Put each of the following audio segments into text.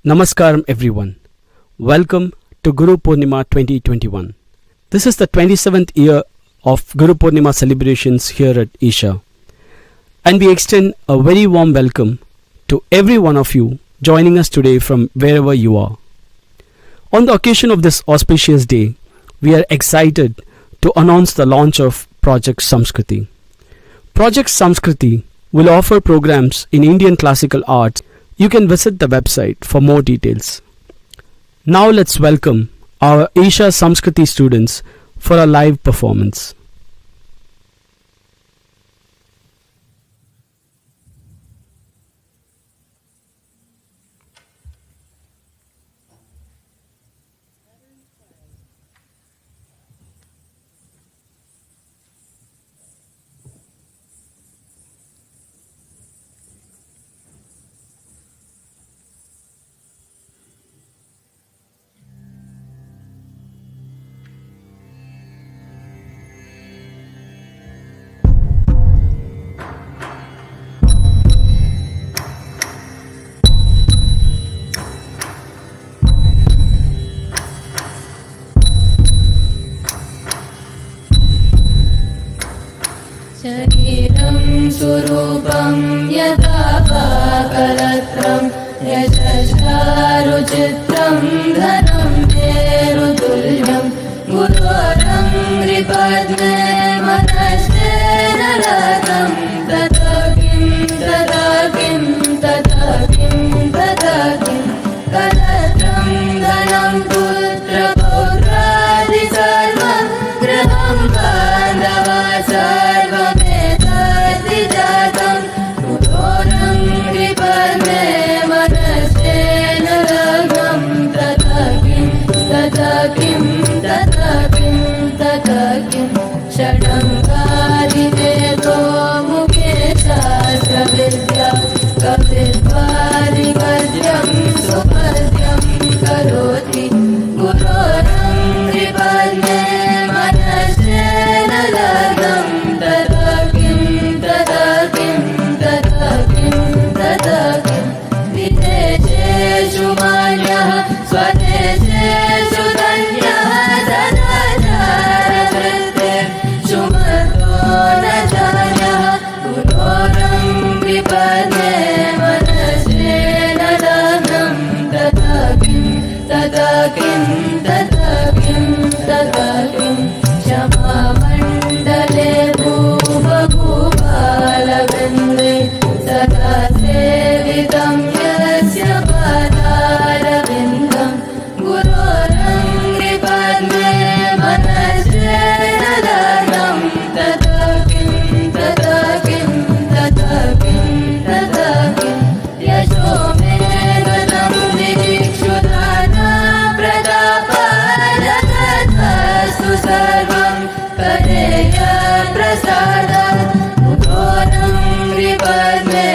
Namaskaram everyone. Welcome to Guru Purnima 2021. This is the 27th year of Guru Purnima celebrations here at Isha. And we extend a very warm welcome to every one of you joining us today from wherever you are. On the occasion of this auspicious day, we are excited to announce the launch of Project Samskriti. Project Samskriti will offer programs in Indian classical arts. You can visit the website for more details. Now let's welcome our Isha Samskriti students for a live performance. शरीरं स्वरूपं यथा पाकलत्रं यशश्चारुचित्रं धनं मेरुतुल्यं गुरोरङ्घ्रिपद्मे मनस्तेन लतं तथा किं तथा किं तथा किं तथा किं कलत्रं धनं पुत्रपौत्रादि सर्वं गृहं बान्धवा सर्वमेतद्धि जातं गुरोरङ्घ्रिपद्मे मनस्तेन लग्नं तथा किं तथा किं तथा किं तथा किं षडङ्गादिवेदो मुखे शास्त्रविद्या कवित्वादिवर्ज्यं सुपद्यं करोति गुरोरङ्घ्रिपद्मे मनस्तेन लग्नं तथा किं तथा किं तथा किं तथा किं विदेशेषु मान्यः स्वदेशेषु धन्यः सदाचारवृत्तेषु मतो न जायः गुरोरङ्घ्रिपद्मे मनस्तेन लग्नं तथा किं तथा किं तथा किं तथा किं क्षमामण्डले भूभूपालवृन्दे सदा सेवितं यस्य पादारविन्दं गुरोरङ्घ्रिपद्मे मनस्तेन लग्नं तथा किं तथा किं तथा किं तथा किं यशो मे गतं दिक्षुदाना प्रतापादतस्तु सर्वं करेय प्रसादात् गुरोरङ्घ्रिपद्मे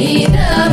Vidam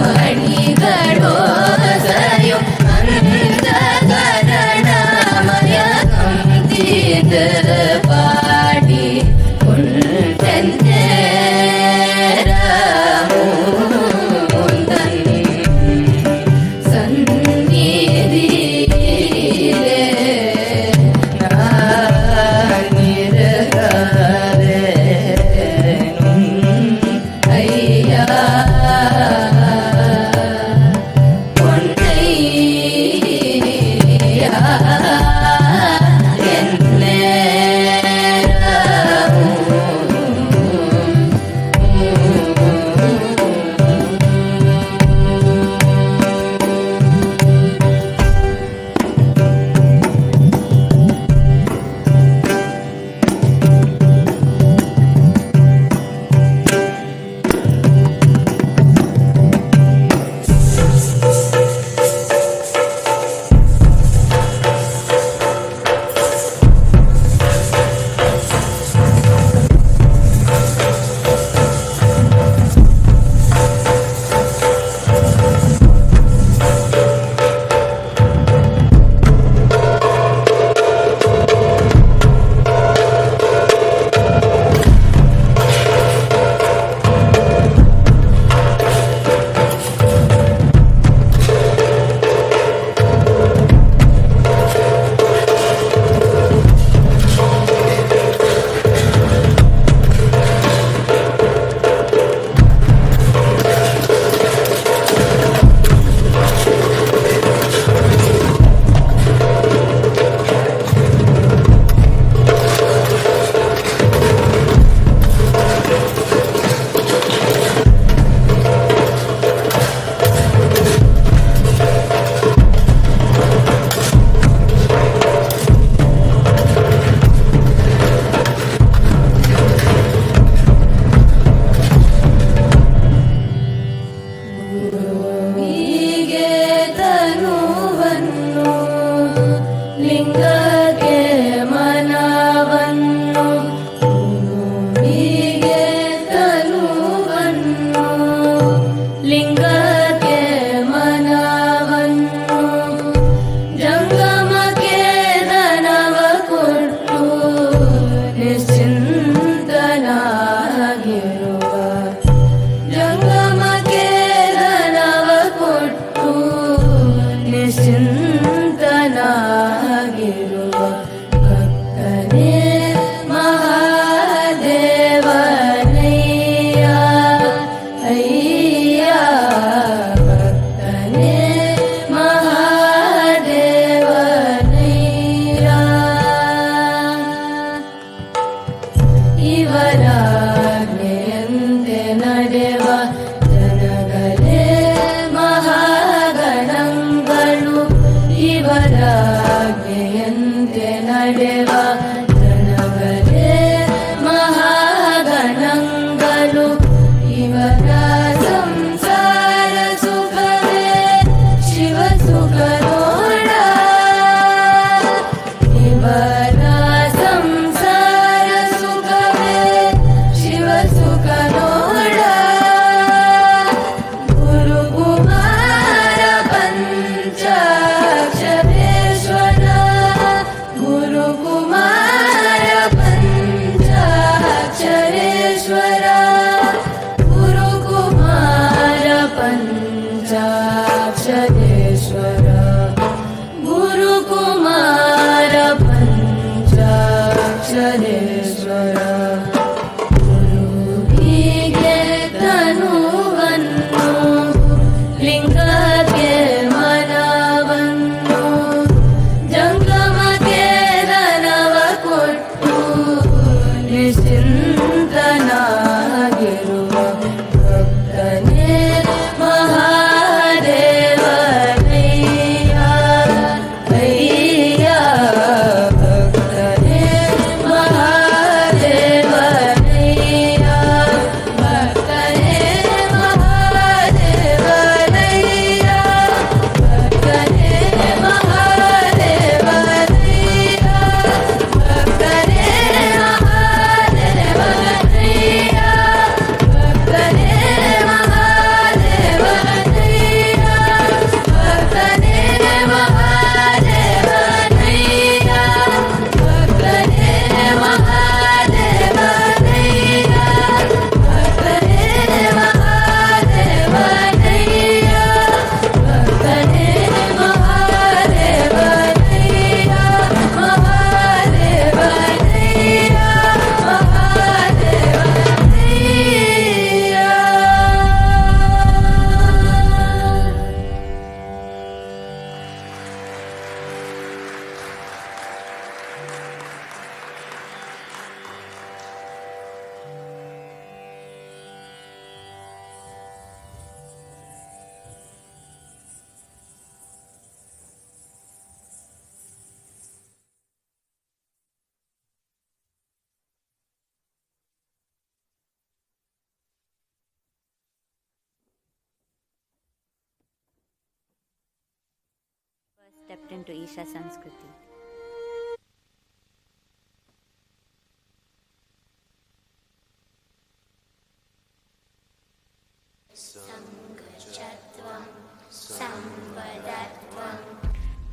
stepped into Isha Sanskriti.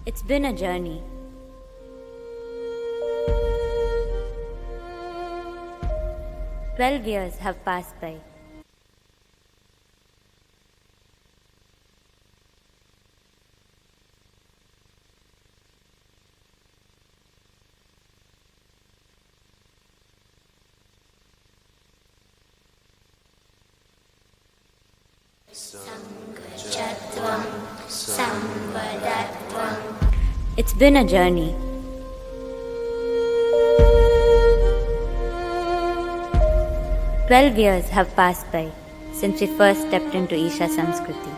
It's been a journey. "12 years have passed by. It's been a journey. "12 years have passed by since we first stepped into Isha Sanskriti.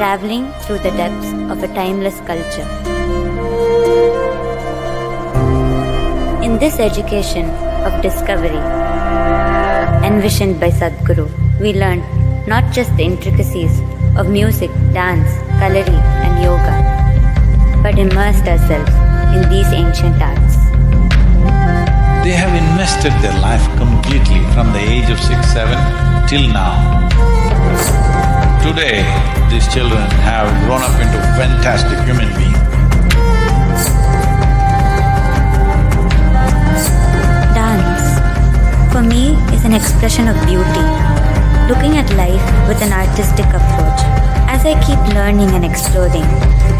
Traveling through the depths of a timeless culture. In this education of discovery, envisioned by Sadhguru, we learned not just the intricacies of music, dance, kalari and yoga, but immersed ourselves in these ancient arts. They have invested their life completely from the age of 6, 7 till now. Today, these children have grown up into fantastic human beings. Dance, for me, is an expression of beauty, looking at life with an artistic approach. As I keep learning and exploring,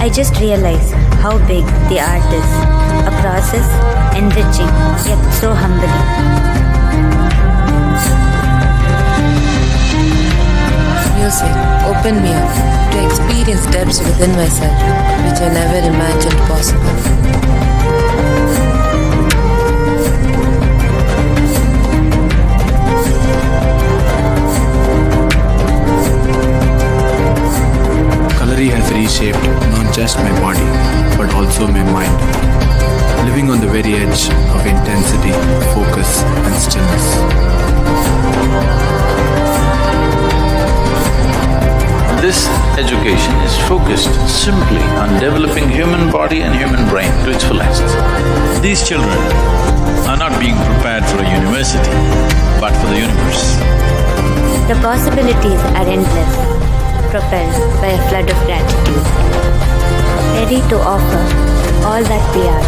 I just realize how big the art is, a process enriching yet so humbling. Music opened me up to experience depths within myself which I never imagined possible. Kalari has reshaped not just my body but also my mind, living on the very edge of intensity, focus and stillness. This education is focused simply on developing human body and human brain to its fullest. These children are not being prepared for a university, but for the universe. The possibilities are endless, propelled by a flood of gratitude, ready to offer all that we are,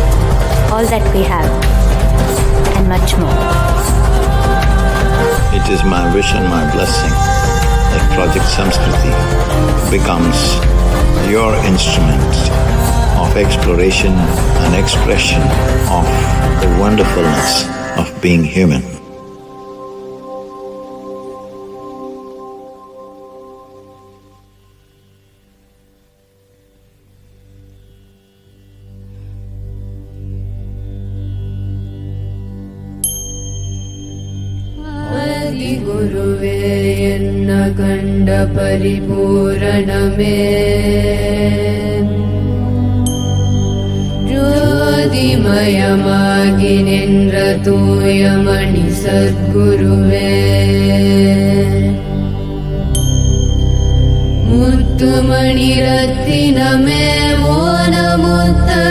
all that we have, and much more. It is my wish and my blessing that Project Samskriti becomes your instrument of exploration and expression of the wonderfulness of being human. ಗುರುವೇ ಎನ್ನ ಕಂಡ ಪರಿಪೂರಣಮೇ ಜ್ಯೋತಿಮಯಮಾಗಿ ನಿன்ற ತೂಯಮಣಿ ಸದ್ಗುರುವೇ ಮುತ್ತುಮಣಿ ರತ್ತಿನಮೇ ಓನ ಮುತ್ತನಾಯಗಮೇ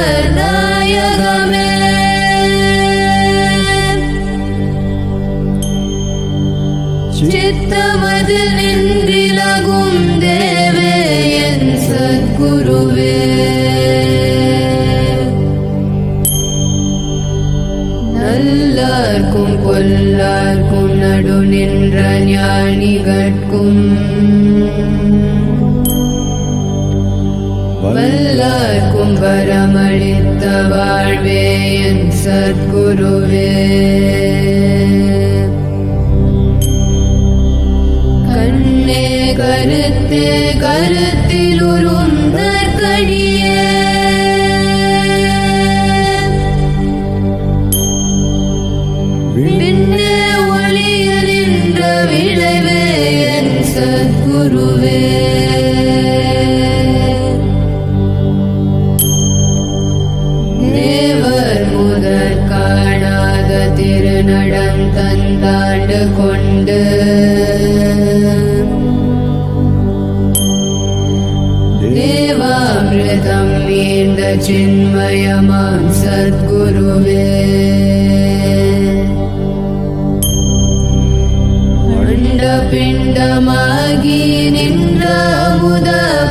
சித்தமதில் நின்றிலகும் தேவே என் சத்குருவே நல்லார்க்கும் பொல்லார்க்கும் நடு நின்ற ஞானிகட்கும் வல்லார்க்கும் வரமளித்த வாழ்வே என் சத்குருவே கருத்தே கருத்தில் உருந்தற்கடியே பின்னே ஒளிய நின்ற விளைவே என் சத்குருவே चिन्मयमां सद्गुरुवे पिण्डमागी निन्द्र मुद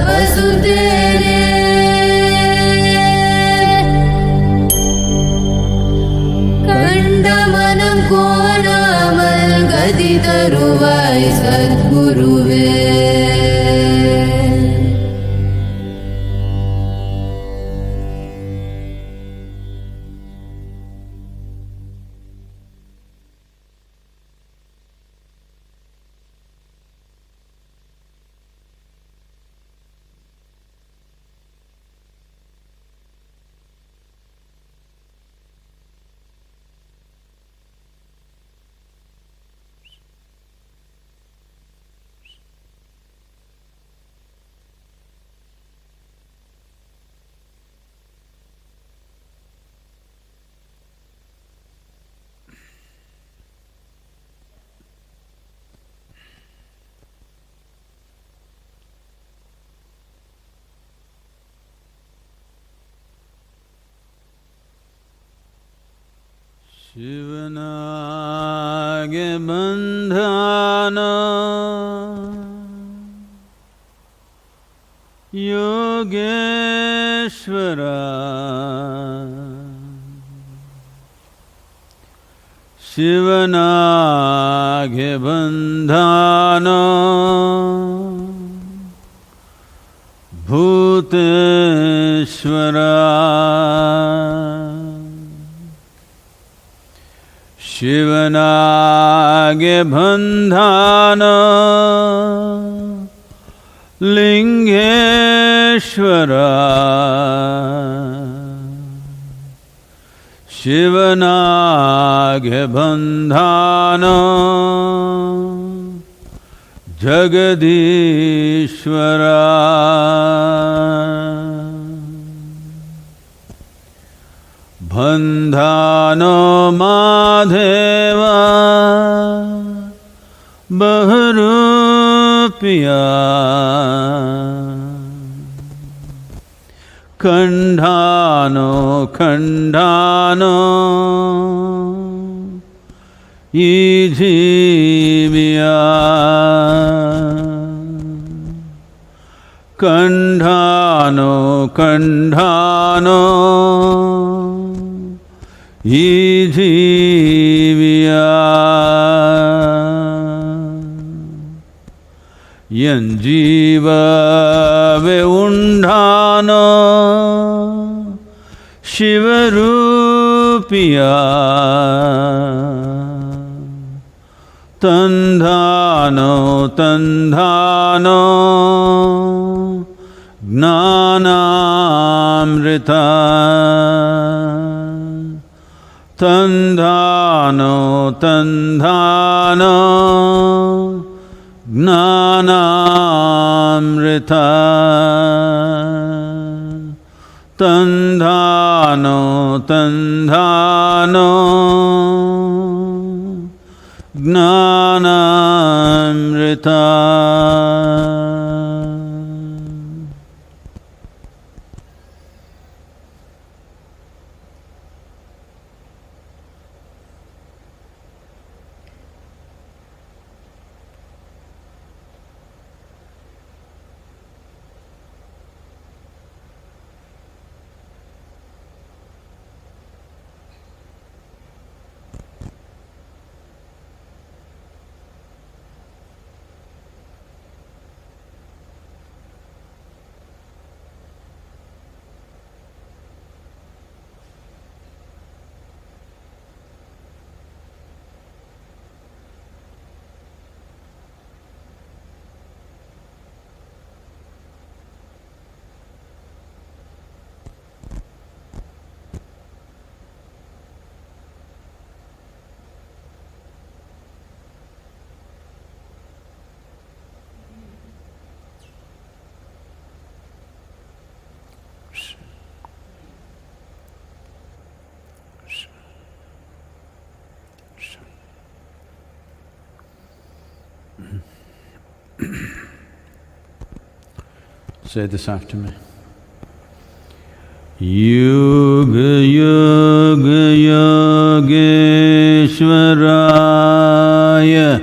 पसुतेरे कण्डमनं कोणामल् गति तरुवाय सद्गुरुवे शिवनागे बन्धना योगेश्वरा शिवनागे बन्धना भूतेश्वरा शिवनागे बन्धना लिंगेश्वरा शिवनागे बन्धना Jagadishwara बन्धनो माधेवा बहुरूपिया खण्डानो खण्डानो ईजीविया खण्डानो खण्डानो ईजीविया यञ्जीवे उण्डानो शिवरूपिया तन्धानो तन्धानो ज्ञानामृता तन्धानो तन्धानो ज्ञानामृता तन्धानो तन्धानो ज्ञानामृता Say this after me. Yuga Yuga Yogeshwaraya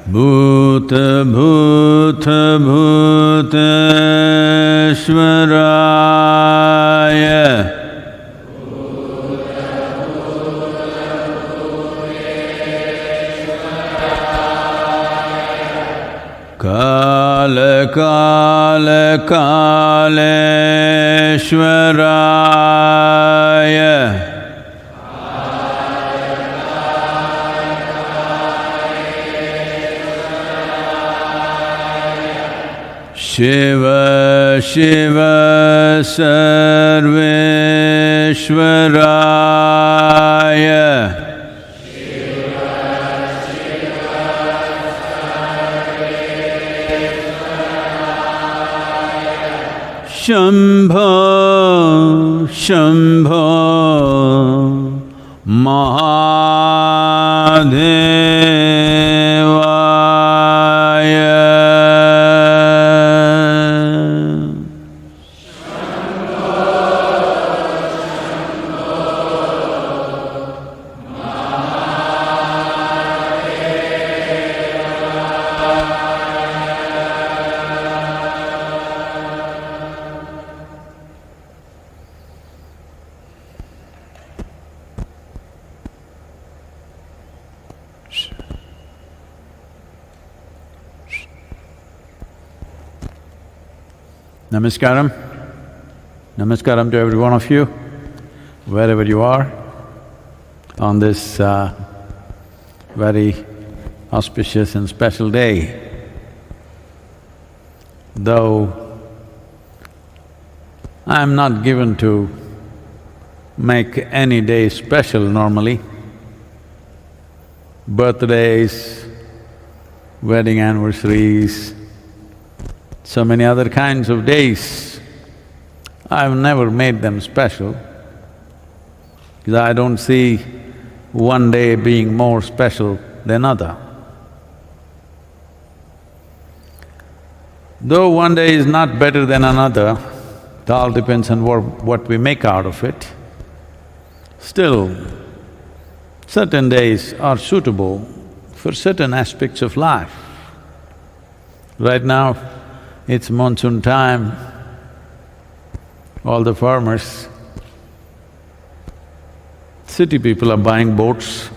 Bhuta Bhuta Bhuteshwaraya Kala Kala Kaleshwaraya Shiva Shiva Sarveshwaraya Shambho Shambho Mahadevaya Namaskaram. Namaskaram to every one of you, wherever you are, on this very auspicious and special day. Though I'm not given to make any day special normally, birthdays, wedding anniversaries, so many other kinds of days, I've never made them special because I don't see one day being more special than other. Though one day is not better than another, it all depends on what we make out of it. Still, certain days are suitable for certain aspects of life. Right now, it's monsoon time, all the farmers, city people are buying boats,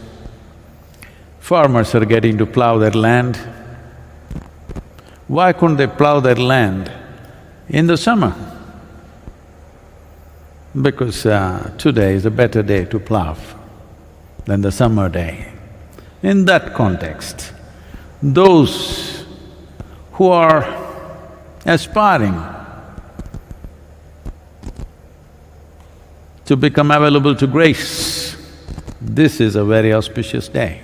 farmers are getting to plow their land. Why couldn't they plow their land in the summer? Because today is a better day to plow than the summer day. In that context, those who are aspiring to become available to grace, this is a very auspicious day.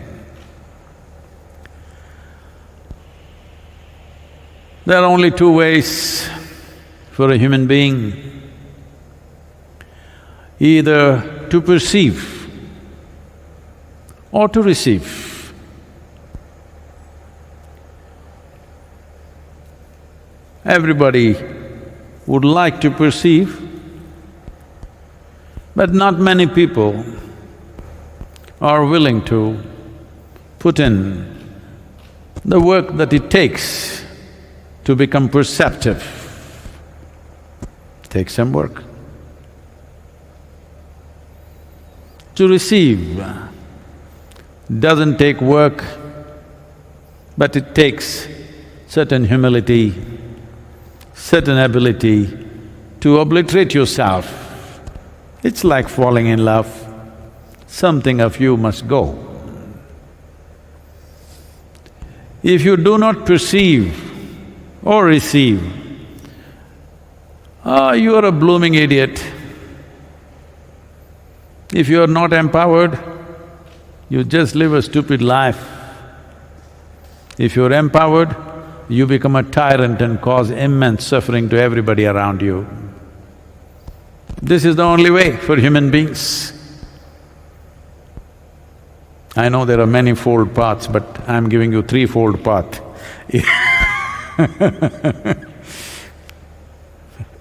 There are only two ways for a human being, either to perceive or to receive. Everybody would like to perceive, but not many people are willing to put in the work that it takes to become perceptive. It takes some work. To receive doesn't take work, but it takes certain humility, certain ability to obliterate yourself. It's like falling in love, something of you must go. If you do not perceive or receive, you are a blooming idiot. If you are not empowered, you just live a stupid life. If you're empowered, you become a tyrant and cause immense suffering to everybody around you. This is the only way for human beings. I know there are many-fold paths, but I'm giving you three-fold path.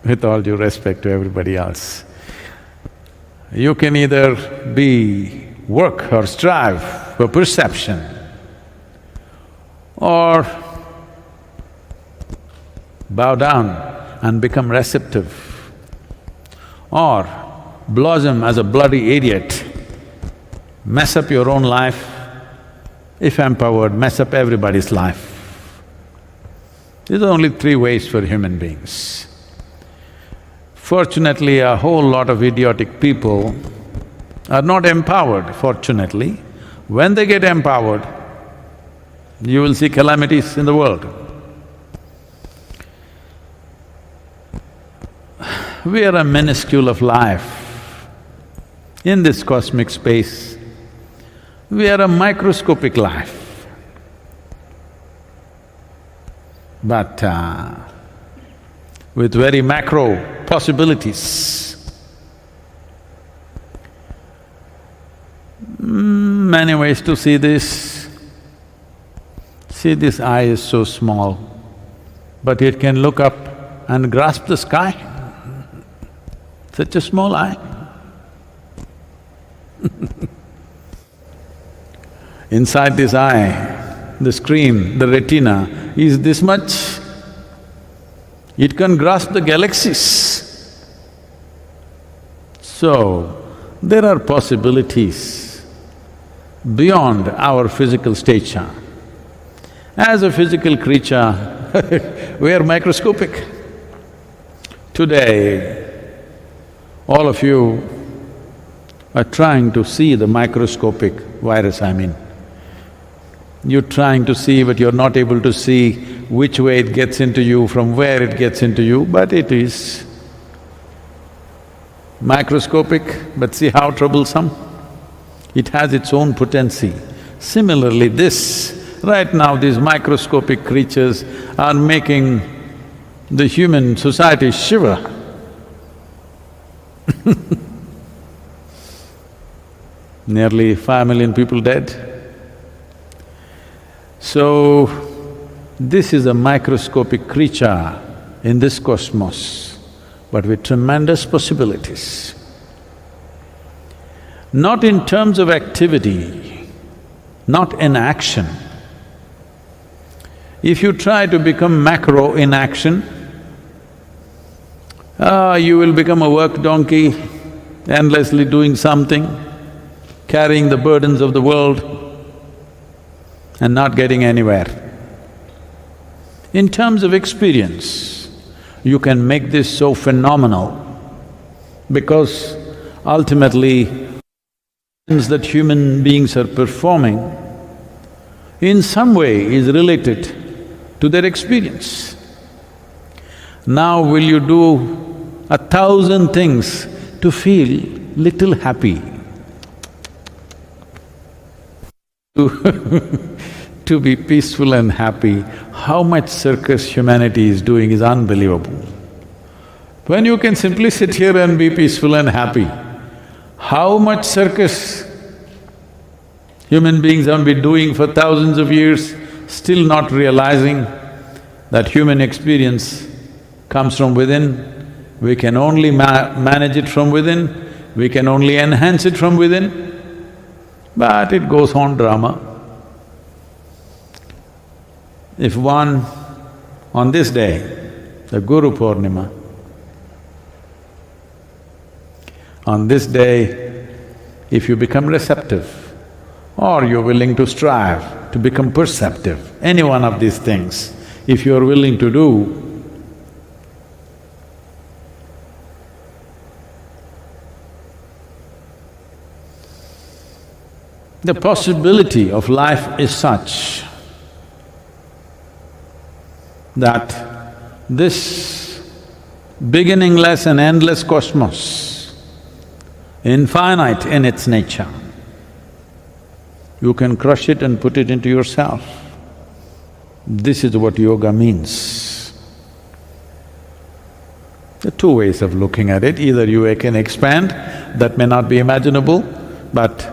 With all due respect to everybody else. You can either work or strive for perception, or bow down and become receptive, or blossom as a bloody idiot, mess up your own life, if empowered, mess up everybody's life. These are only three ways for human beings. Fortunately, a whole lot of idiotic people are not empowered, fortunately. When they get empowered, you will see calamities in the world. We are a minuscule of life in this cosmic space. We are a microscopic life. But with very macro possibilities. Many ways to see this. See, this eye is so small, but it can look up and grasp the sky. Such a small eye. Inside this eye, the screen, the retina is this much. It can grasp the galaxies. So, there are possibilities beyond our physical stature. As a physical creature, we are microscopic. Today, all of you are trying to see the microscopic virus, I mean. You're trying to see, but you're not able to see which way it gets into you, from where it gets into you, but it is microscopic, but see how troublesome? It has its own potency. Similarly, right now these microscopic creatures are making the human society shiver. Nearly 5 million people dead. So, this is a microscopic creature in this cosmos, but with tremendous possibilities. Not in terms of activity, not in action. If you try to become macro in action, you will become a work donkey, endlessly doing something, carrying the burdens of the world and not getting anywhere. In terms of experience, you can make this so phenomenal because ultimately that human beings are performing in some way is related to their experience. Now will you do 1,000 things to feel little happy? To be peaceful and happy, how much circus humanity is doing is unbelievable. When you can simply sit here and be peaceful and happy, how much circus human beings have been doing for thousands of years, still not realizing that human experience comes from within. We can only manage it from within, we can only enhance it from within, but it goes on drama. If one, on this day, the Guru Purnima, on this day, if you become receptive or you're willing to strive to become perceptive, any one of these things, if you're willing to do, the possibility of life is such that this beginningless and endless cosmos, infinite in its nature, you can crush it and put it into yourself. This is what yoga means. There are two ways of looking at it, either you can expand, that may not be imaginable, but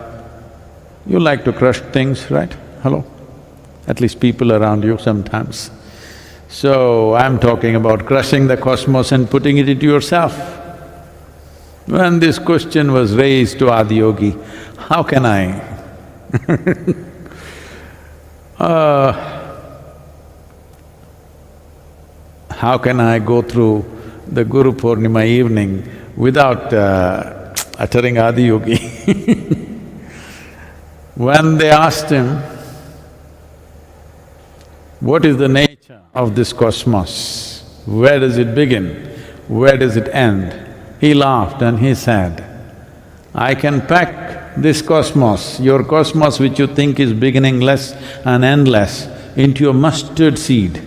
You like to crush things, right? Hello? At least people around you sometimes. So, I'm talking about crushing the cosmos and putting it into yourself. When this question was raised to Adiyogi, how can I how can I go through the Guru Purnima evening without uttering Adiyogi? When they asked him, what is the nature of this cosmos? Where does it begin? Where does it end? He laughed and he said, I can pack this cosmos, your cosmos which you think is beginningless and endless, into a mustard seed.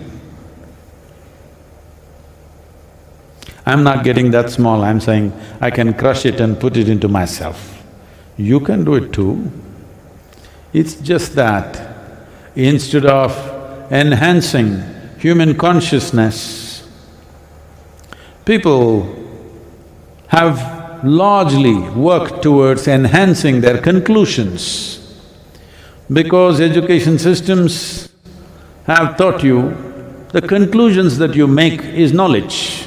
I'm not getting that small, I'm saying I can crush it and put it into myself. You can do it too. It's just that instead of enhancing human consciousness, people have largely worked towards enhancing their conclusions. Because education systems have taught you the conclusions that you make is knowledge.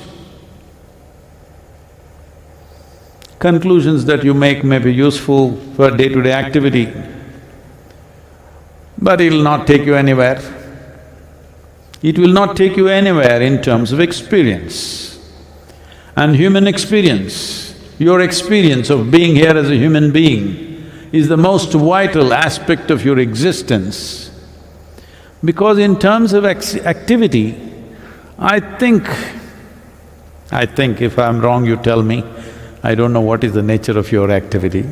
Conclusions that you make may be useful for day-to-day activity, but it'll not take you anywhere. It will not take you anywhere in terms of experience. And human experience, your experience of being here as a human being is the most vital aspect of your existence. Because in terms of activity, I think if I'm wrong, you tell me, I don't know what is the nature of your activity.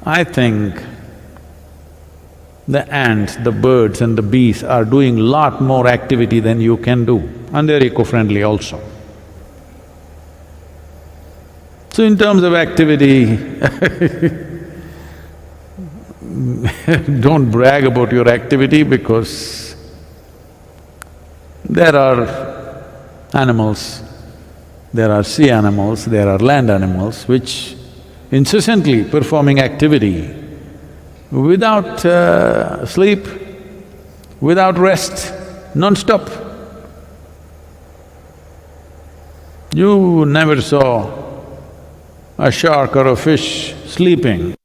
I think the ants, the birds and the bees are doing lot more activity than you can do, and they're eco-friendly also. So in terms of activity, don't brag about your activity because there are animals, there are sea animals, there are land animals which incessantly performing activity without sleep, without rest, non-stop. You never saw a shark or a fish sleeping.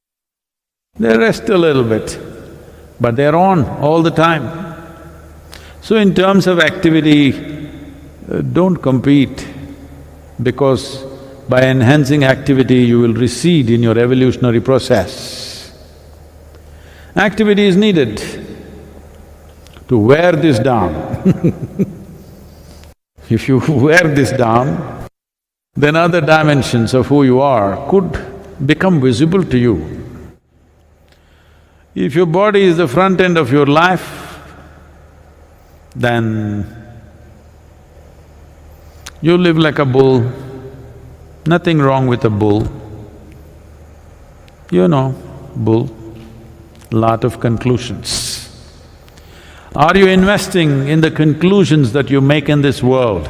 They rest a little bit, but they're on all the time. So in terms of activity, don't compete, because by enhancing activity you will recede in your evolutionary process. Activity is needed to wear this down. If you wear this down, then other dimensions of who you are could become visible to you. If your body is the front end of your life, then you live like a bull, nothing wrong with a bull. You know, bull, lot of conclusions. Are you investing in the conclusions that you make in this world?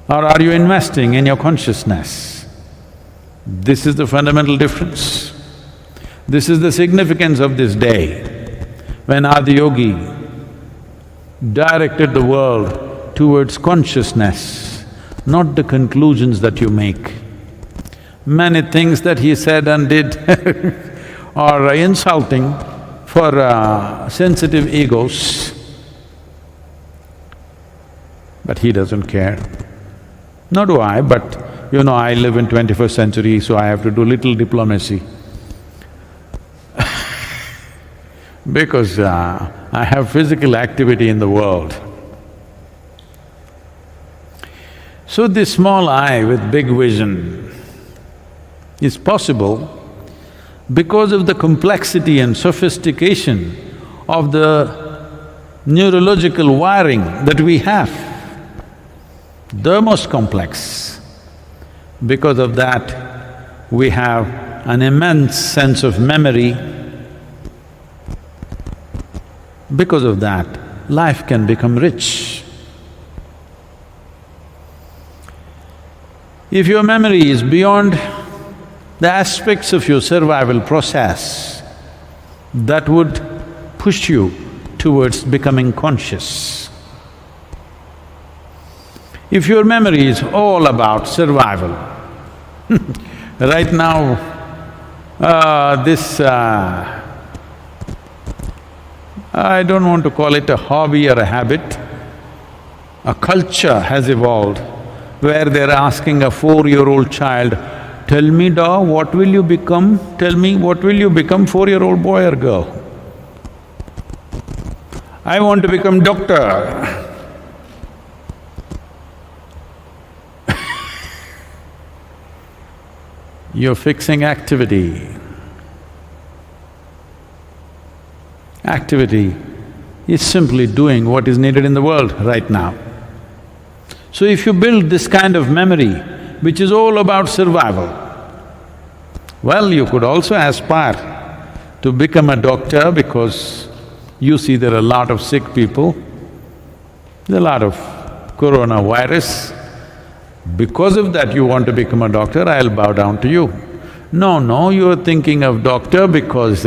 Or are you investing in your consciousness? This is the fundamental difference. This is the significance of this day, when Adiyogi directed the world towards consciousness, not the conclusions that you make. Many things that he said and did are insulting for sensitive egos, but he doesn't care. Nor do I, but you know, I live in 21st century, so I have to do little diplomacy. Because I have physical activity in the world. So this small I with big vision is possible because of the complexity and sophistication of the neurological wiring that we have, the most complex. Because of that, we have an immense sense of memory. Because of that, life can become rich. If your memory is beyond the aspects of your survival process, that would push you towards becoming conscious. If your memory is all about survival, right now, I don't want to call it a hobby or a habit, a culture has evolved where they're asking a 4-year-old child, "Tell me, da, what will you become? Tell me, what will you become, 4-year-old boy or girl?" "I want to become doctor." You're fixing activity. Activity is simply doing what is needed in the world right now. So if you build this kind of memory, which is all about survival, well, you could also aspire to become a doctor because you see there are a lot of sick people, there's a lot of coronavirus. Because of that you want to become a doctor, I'll bow down to you. No, you're thinking of doctor because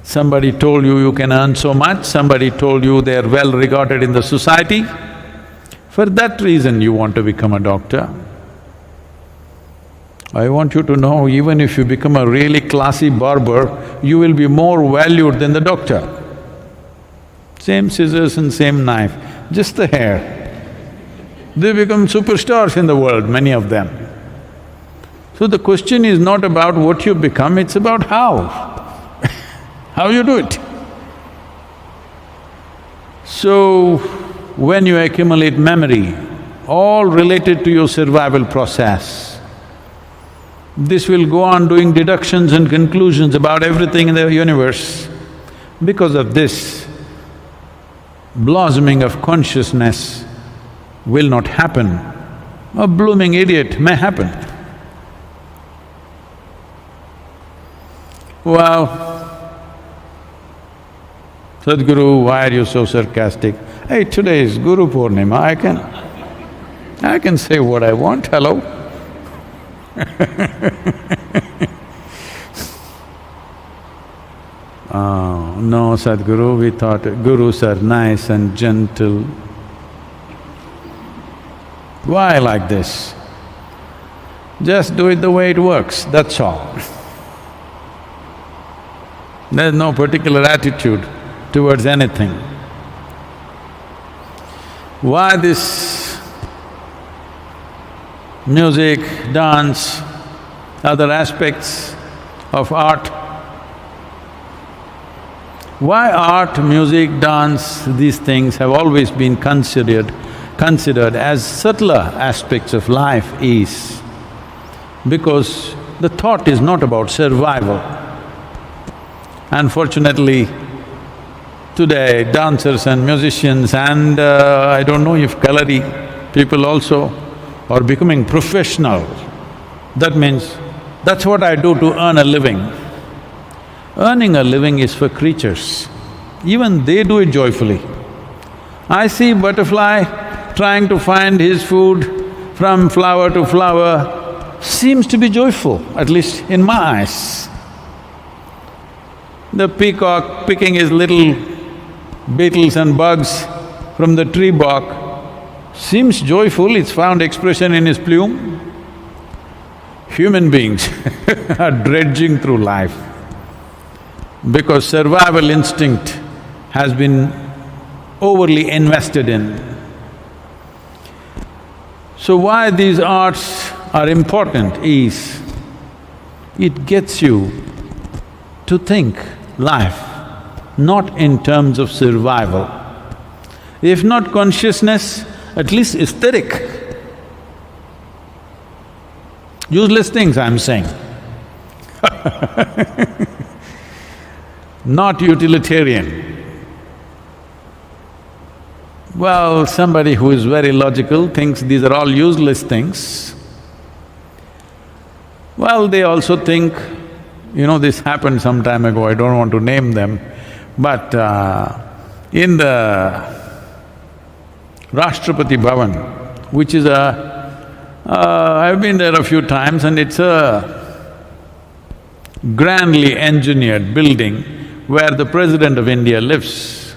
somebody told you can earn so much, somebody told you they're well regarded in the society. For that reason you want to become a doctor. I want you to know, even if you become a really classy barber, you will be more valued than the doctor. Same scissors and same knife, just the hair. They become superstars in the world, many of them. So the question is not about what you become, it's about how you do it. So, when you accumulate memory, all related to your survival process, this will go on doing deductions and conclusions about everything in the universe. Because of this, blossoming of consciousness will not happen. A blooming idiot may happen. Well, Sadhguru, why are you so sarcastic? Hey, today is Guru Purnima, I can say what I want, hello? Oh, no, Sadhguru, we thought gurus are nice and gentle. Why like this? Just do it the way it works, that's all. There's no particular attitude towards anything. Why this music, dance, other aspects of art? Why art, music, dance, these things have always been considered as subtler aspects of life is because the thought is not about survival. Unfortunately, today dancers and musicians and I don't know if Kalari people also are becoming professional. That means, that's what I do to earn a living. Earning a living is for creatures, even they do it joyfully. I see butterfly trying to find his food from flower to flower, seems to be joyful, at least in my eyes. The peacock picking his little beetles and bugs from the tree bark seems joyful, it's found expression in his plume. Human beings are dredging through life because survival instinct has been overly invested in. So why these arts are important is, it gets you to think life not in terms of survival. If not consciousness, at least aesthetic. Useless things, I'm saying. Not utilitarian. Well, somebody who is very logical thinks these are all useless things. Well, they also think, this happened some time ago, I don't want to name them, but in the Rashtrapati Bhavan, which is I've been there a few times and it's grandly engineered building where the President of India lives.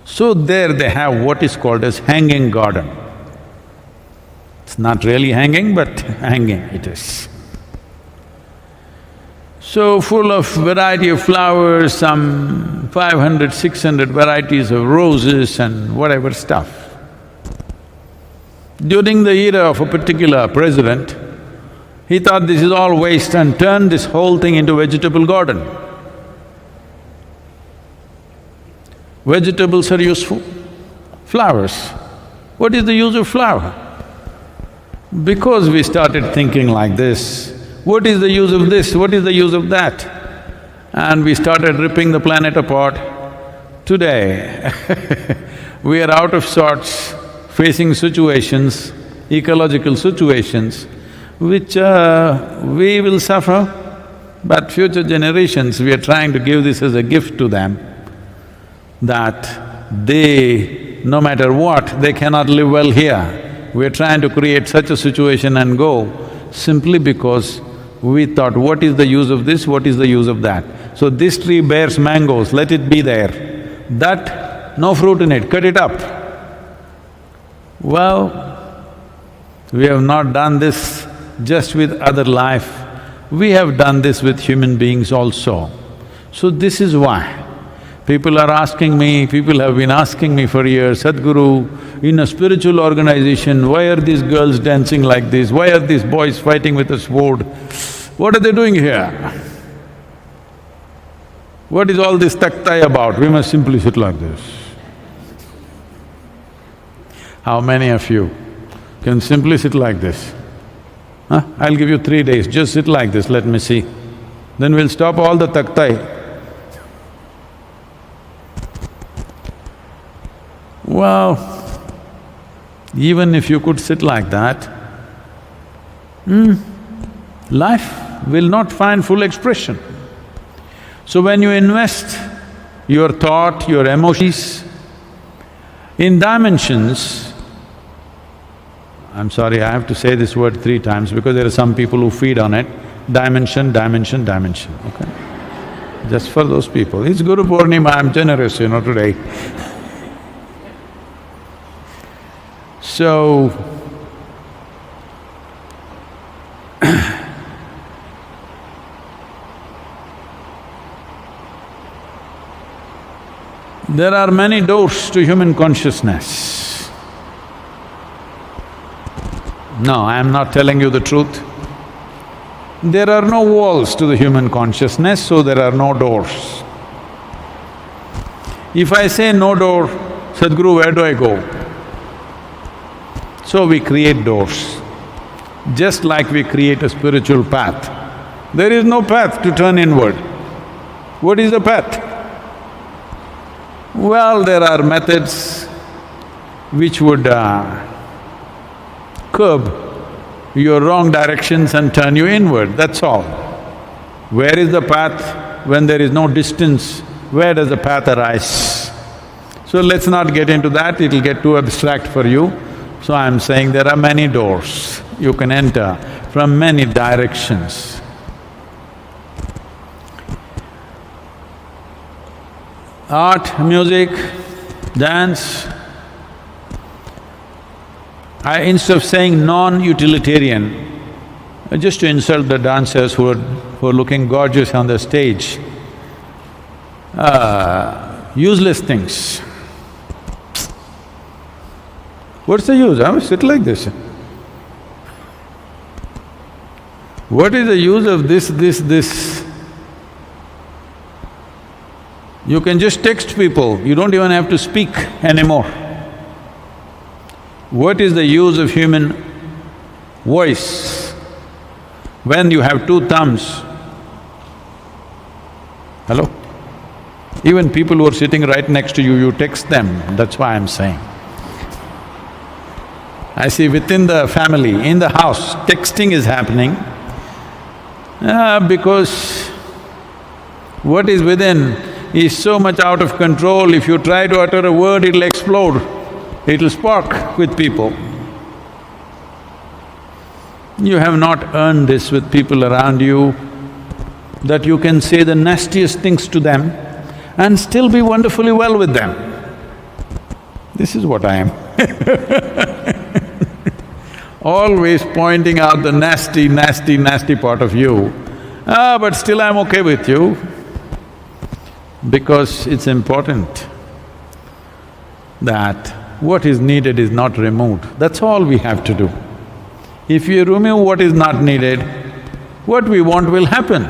So there they have what is called as hanging garden. It's not really hanging, but hanging it is. So full of variety of flowers, some 500, 600 varieties of roses and whatever stuff. During the era of a particular president, he thought this is all waste and turned this whole thing into vegetable garden. Vegetables are useful, flowers. What is the use of flower? Because we started thinking like this, what is the use of this, what is the use of that? And we started ripping the planet apart. Today, we are out of sorts, facing situations, ecological situations, which we will suffer, but future generations, we are trying to give this as a gift to them, that they, no matter what, they cannot live well here. We are trying to create such a situation and go simply because we thought, what is the use of this, what is the use of that? So this tree bears mangoes, let it be there. That, no fruit in it, cut it up. Well, we have not done this just with other life, we have done this with human beings also. So this is why people are asking me, people have been asking me for years, Sadhguru, in a spiritual organization, why are these girls dancing like this? Why are these boys fighting with a sword? What are they doing here? What is all this taktai about? We must simply sit like this. How many of you can simply sit like this? Huh? I'll give you 3 days, just sit like this, let me see. Then we'll stop all the taktai. Well, even if you could sit like that, life will not find full expression. So when you invest your thought, your emotions in dimensions, I'm sorry, I have to say this word 3 times because there are some people who feed on it, dimension, dimension, dimension, okay? Just for those people. It's Guru Purnima, I'm generous, today. So, there are many doors to human consciousness. No, I am not telling you the truth. There are no walls to the human consciousness, so there are no doors. If I say no door, Sadhguru, where do I go? So we create doors, just like we create a spiritual path. There is no path to turn inward. What is the path? Well, there are methods which would curb your wrong directions and turn you inward, that's all. Where is the path when there is no distance? Where does the path arise? So let's not get into that, it'll get too abstract for you. So I'm saying there are many doors you can enter from many directions. Art, music, dance. Instead of saying non-utilitarian, just to insult the dancers who are looking gorgeous on the stage, useless things. What's the use? I sit like this. What is the use of this? You can just text people, you don't even have to speak anymore. What is the use of human voice when you have 2 thumbs? Hello? Even people who are sitting right next to you, you text them, that's why I'm saying. I see within the family, in the house, texting is happening because what is within is so much out of control. If you try to utter a word, it'll explode, it'll spark with people. You have not earned this with people around you, that you can say the nastiest things to them and still be wonderfully well with them. This is what I am. Always pointing out the nasty, nasty, nasty part of you. But still I'm okay with you, because it's important that what is needed is not removed. That's all we have to do. If you remove what is not needed, what we want will happen.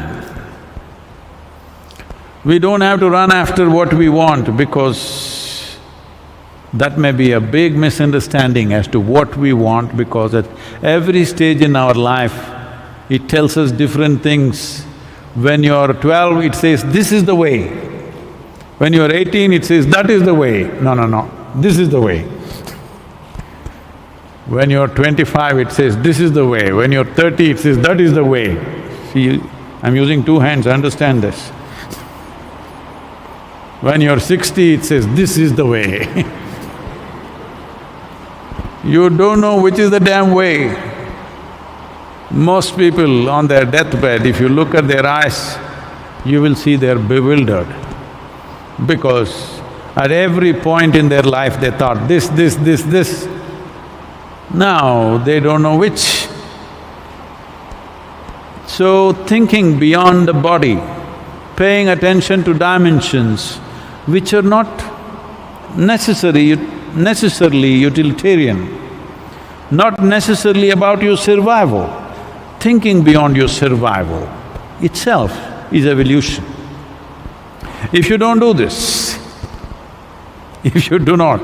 We don't have to run after what we want, because that may be a big misunderstanding as to what we want, because at every stage in our life, it tells us different things. When you're 12, it says, this is the way. When you're 18, it says, that is the way. No, this is the way. When you're 25, it says, this is the way. When you're 30, it says, that is the way. See, I'm using two hands, understand this. When you're 60, it says, this is the way. You don't know which is the damn way. Most people on their deathbed, if you look at their eyes, you will see they're bewildered. Because at every point in their life they thought this. Now they don't know which. So thinking beyond the body, paying attention to dimensions which are not necessarily utilitarian, not necessarily about your survival. Thinking beyond your survival itself is evolution. If you don't do this, if you do not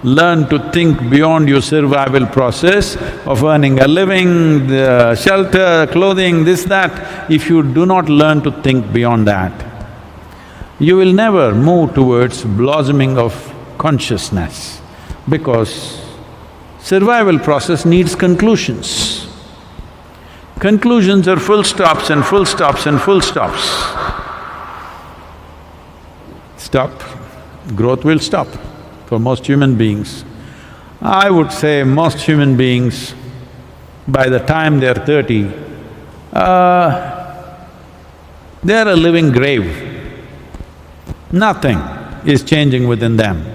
learn to think beyond your survival process of earning a living, shelter, clothing, this, that, if you do not learn to think beyond that, you will never move towards blossoming of consciousness, because survival process needs conclusions. Conclusions are full stops and full stops and full stops. Stop, growth will stop for most human beings. I would say most human beings, by the time they're 30, they're a living grave. Nothing is changing within them.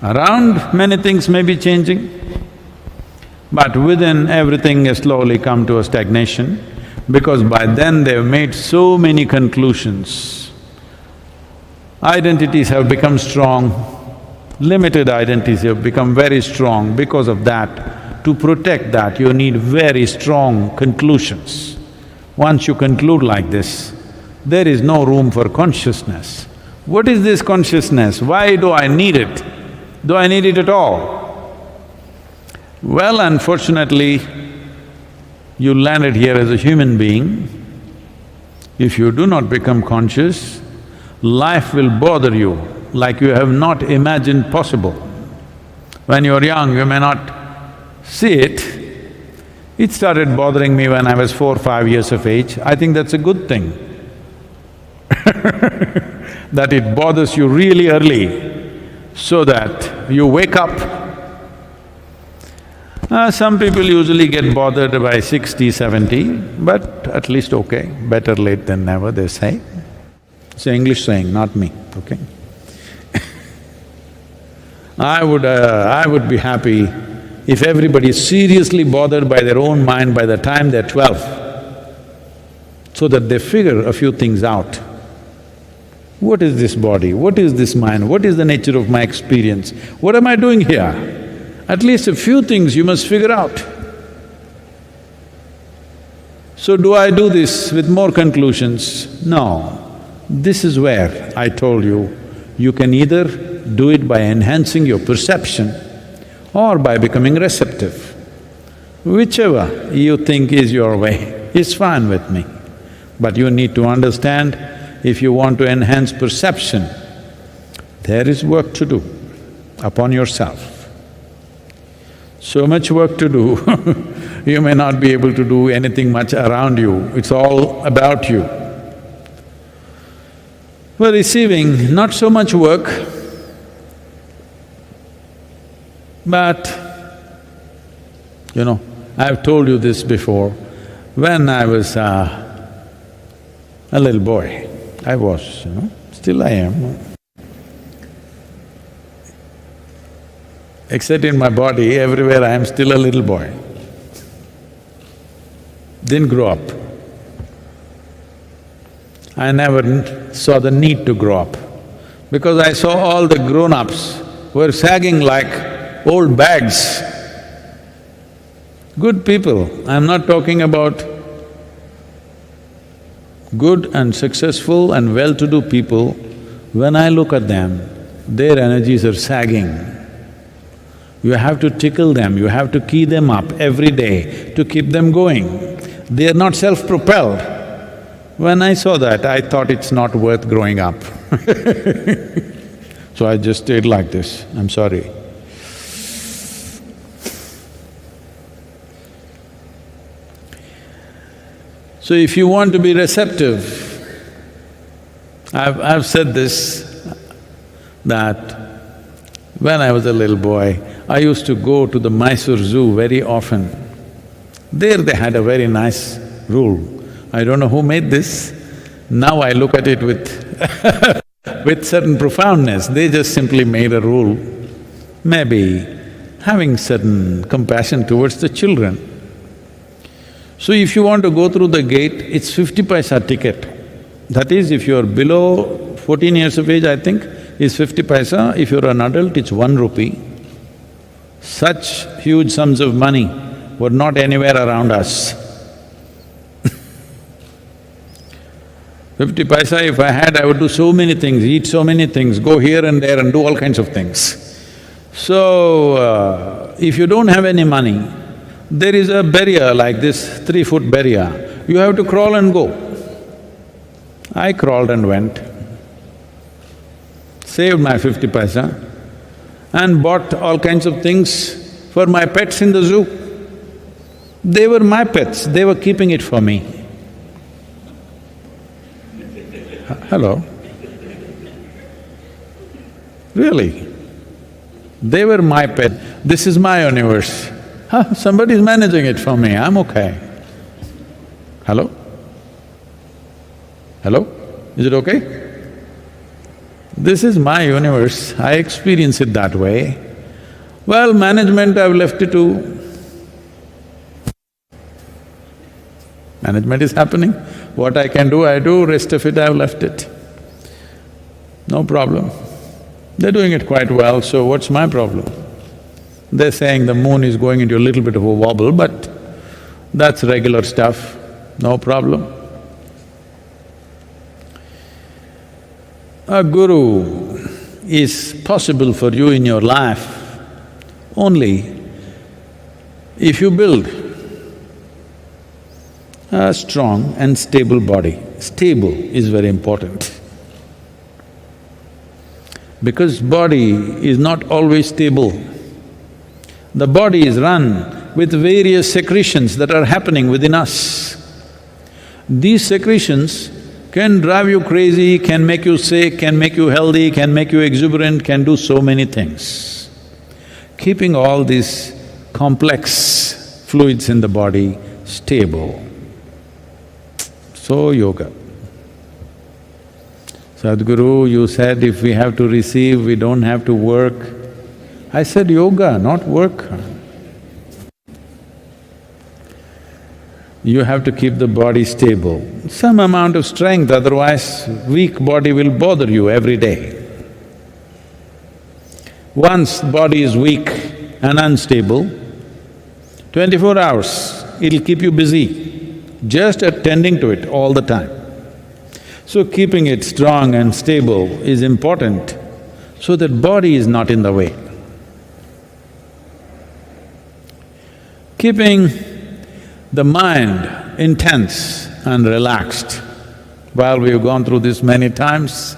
Around, many things may be changing, but within, everything has slowly come to a stagnation, because by then they've made so many conclusions. Identities have become strong, limited identities have become very strong. Because of that, to protect that, you need very strong conclusions. Once you conclude like this, there is no room for consciousness. What is this consciousness? Why do I need it? Do I need it at all? Well, unfortunately, you landed here as a human being. If you do not become conscious, life will bother you like you have not imagined possible. When you're young, you may not see it. It started bothering me when I was 4 or 5 years of age. I think that's a good thing that it bothers you really early, so that you wake up. Some people usually get bothered by 60, 70, but at least okay, better late than never, they say. It's an English saying, not me, okay? I would be happy if everybody is seriously bothered by their own mind by the time they're 12, so that they figure a few things out. What is this body? What is this mind? What is the nature of my experience? What am I doing here? At least a few things you must figure out. So do I do this with more conclusions? No. This is where I told you, you can either do it by enhancing your perception or by becoming receptive. Whichever you think is your way, is fine with me. But you need to understand, if you want to enhance perception, there is work to do upon yourself. So much work to do, you may not be able to do anything much around you, it's all about you. For receiving, not so much work, but I've told you this before. When I was a little boy, I was, still I am. Except in my body, everywhere I am still a little boy. Didn't grow up. I never saw the need to grow up because I saw all the grown-ups were sagging like old bags. Good people, I'm not talking about good and successful and well-to-do people. When I look at them, their energies are sagging. You have to tickle them, you have to key them up every day to keep them going. They are not self-propelled. When I saw that, I thought it's not worth growing up. So I just stayed like this, I'm sorry. So if you want to be receptive, I've said this, that when I was a little boy, I used to go to the Mysore Zoo very often. There they had a very nice rule. I don't know who made this. Now I look at it with with certain profoundness. They just simply made a rule, maybe having certain compassion towards the children. So if you want to go through the gate, it's 50 paisa ticket. That is, if you're below 14 years of age, I think, is 50 paisa. If you're an adult, it's 1 rupee. Such huge sums of money were not anywhere around us. 50 paisa if I had, I would do so many things, eat so many things, go here and there and do all kinds of things. So, if you don't have any money, there is a barrier like this, 3-foot barrier, you have to crawl and go. I crawled and went, saved my 50 paisa and bought all kinds of things for my pets in the zoo. They were my pets, they were keeping it for me. Hello? Really? They were my pet, this is my universe. Somebody's managing it for me, I'm okay. Hello? Hello? Is it okay? This is my universe, I experience it that way. Well, management I've left it to… Management is happening, what I can do, I do, rest of it I've left it. No problem. They're doing it quite well, so what's my problem? They're saying the moon is going into a little bit of a wobble, but that's regular stuff, no problem. A guru is possible for you in your life only if you build a strong and stable body. Stable is very important. Because body is not always stable. The body is run with various secretions that are happening within us. These secretions can drive you crazy, can make you sick, can make you healthy, can make you exuberant, can do so many things. Keeping all these complex fluids in the body stable. So yoga. Sadhguru, you said if we have to receive, we don't have to work. I said yoga, not work. You have to keep the body stable, some amount of strength, otherwise weak body will bother you every day. Once body is weak and unstable, 24 hours, it'll keep you busy, just attending to it all the time. So keeping it strong and stable is important so that body is not in the way. Keeping the mind intense and relaxed. Well, we've gone through this many times.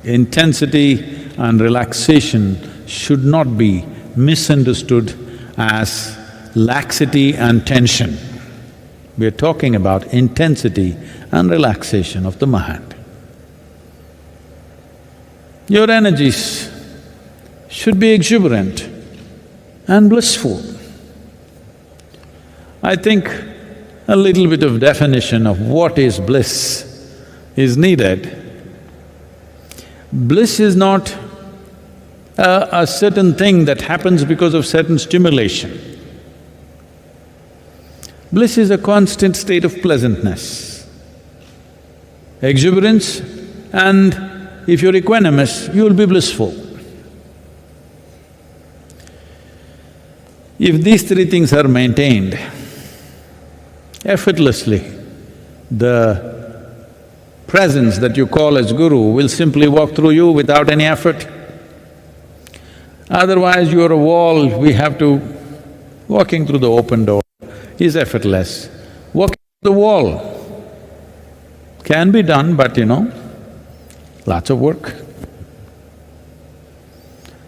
Intensity and relaxation should not be misunderstood as laxity and tension. We're talking about intensity and relaxation of the mind. Your energies should be exuberant and blissful. I think a little bit of definition of what is bliss is needed. Bliss is not a certain thing that happens because of certain stimulation. Bliss is a constant state of pleasantness, exuberance, and if you're equanimous, you'll be blissful. If these three things are maintained, effortlessly, the presence that you call as Guru will simply walk through you without any effort. Otherwise, you're a wall, we have to… walking through the open door is effortless. Walking through the wall can be done, but lots of work.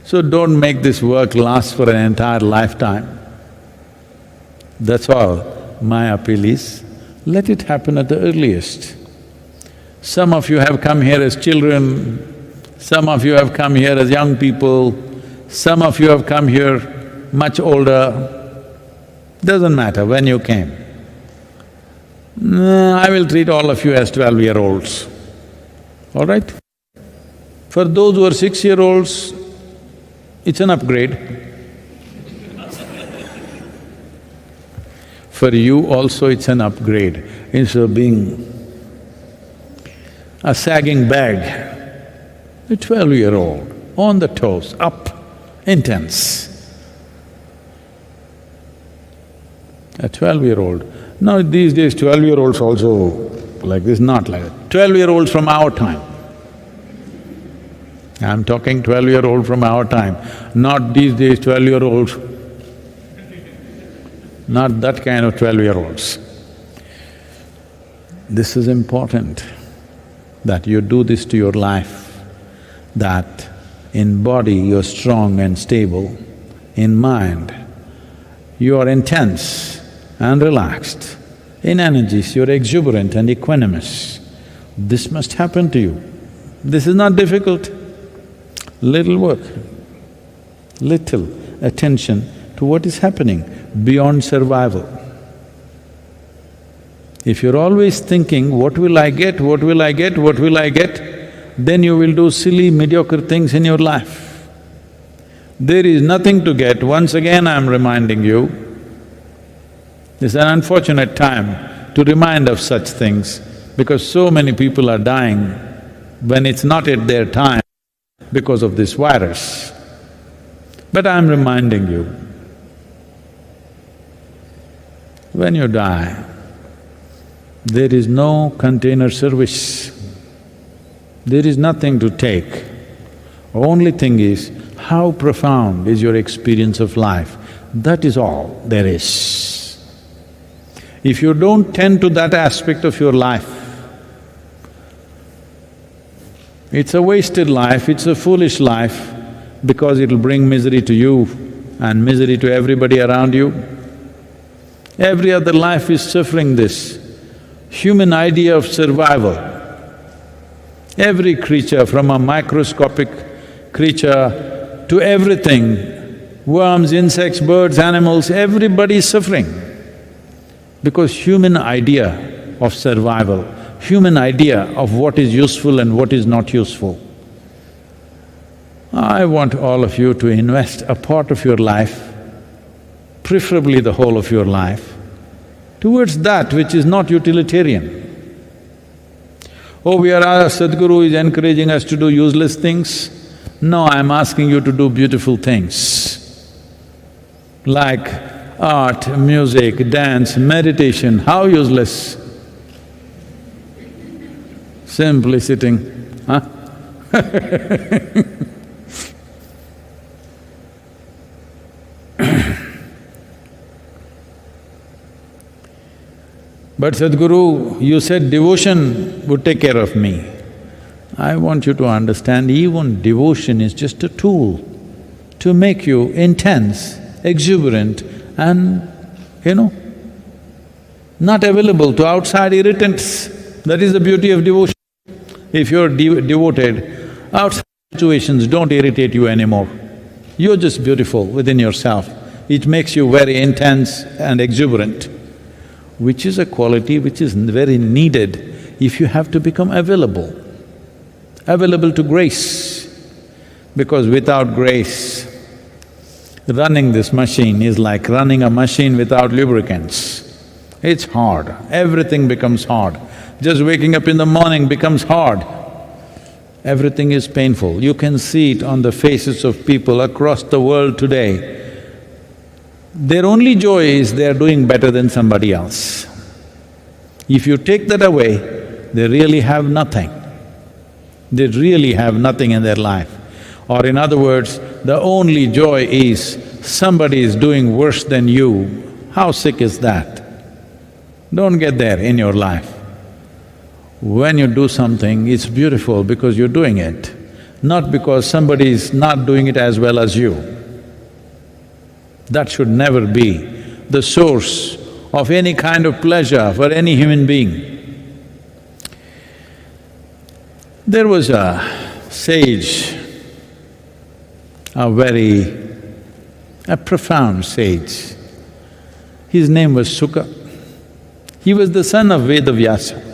So don't make this work last for an entire lifetime. That's all my appeal is, let it happen at the earliest. Some of you have come here as children, some of you have come here as young people, some of you have come here much older. Doesn't matter when you came. I will treat all of you as 12-year-olds, all right? For those who are 6-year-olds, it's an upgrade. For you also it's an upgrade. Instead of being a sagging bag, a 12-year-old, on the toes, up, intense. A 12-year-old. Now these days 12-year-olds also like this, not like that. 12-year-olds from our time. I'm talking 12-year-old from our time, not these days 12-year-olds, not that kind of 12-year-olds. This is important, that you do this to your life, that in body you're strong and stable, in mind you are intense and relaxed, in energies you're exuberant and equanimous. This must happen to you. This is not difficult. Little work, little attention to what is happening beyond survival. If you're always thinking, what will I get, what will I get, what will I get, then you will do silly, mediocre things in your life. There is nothing to get. Once again I'm reminding you, it's an unfortunate time to remind of such things because so many people are dying when it's not at their time because of this virus. But I'm reminding you, when you die, there is no container service, there is nothing to take. Only thing is, how profound is your experience of life, that is all there is. If you don't tend to that aspect of your life, it's a wasted life, it's a foolish life because it'll bring misery to you and misery to everybody around you. Every other life is suffering this human idea of survival. Every creature, from a microscopic creature to everything, worms, insects, birds, animals, everybody is suffering because human idea of survival, human idea of what is useful and what is not useful. I want all of you to invest a part of your life, preferably the whole of your life, towards that which is not utilitarian. Oh, Sadhguru is encouraging us to do useless things. No, I'm asking you to do beautiful things like art, music, dance, meditation. How useless? Simply sitting, huh? But Sadhguru, you said devotion would take care of me. I want you to understand, even devotion is just a tool to make you intense, exuberant and, not available to outside irritants. That is the beauty of devotion. If you're devoted, outside situations don't irritate you anymore. You're just beautiful within yourself. It makes you very intense and exuberant. which is a quality which is very needed if you have to become available to grace. Because without grace, running this machine is like running a machine without lubricants. It's hard, everything becomes hard. Just waking up in the morning becomes hard. Everything is painful. You can see it on the faces of people across the world today. Their only joy is they are doing better than somebody else. If you take that away, they really have nothing. They really have nothing in their life. Or in other words, the only joy is somebody is doing worse than you. How sick is that? Don't get there in your life. When you do something, it's beautiful because you're doing it, not because somebody is not doing it as well as you. That should never be the source of any kind of pleasure for any human being. There was a sage, a profound sage. His name was Sukha. He was the son of Vedavyasa.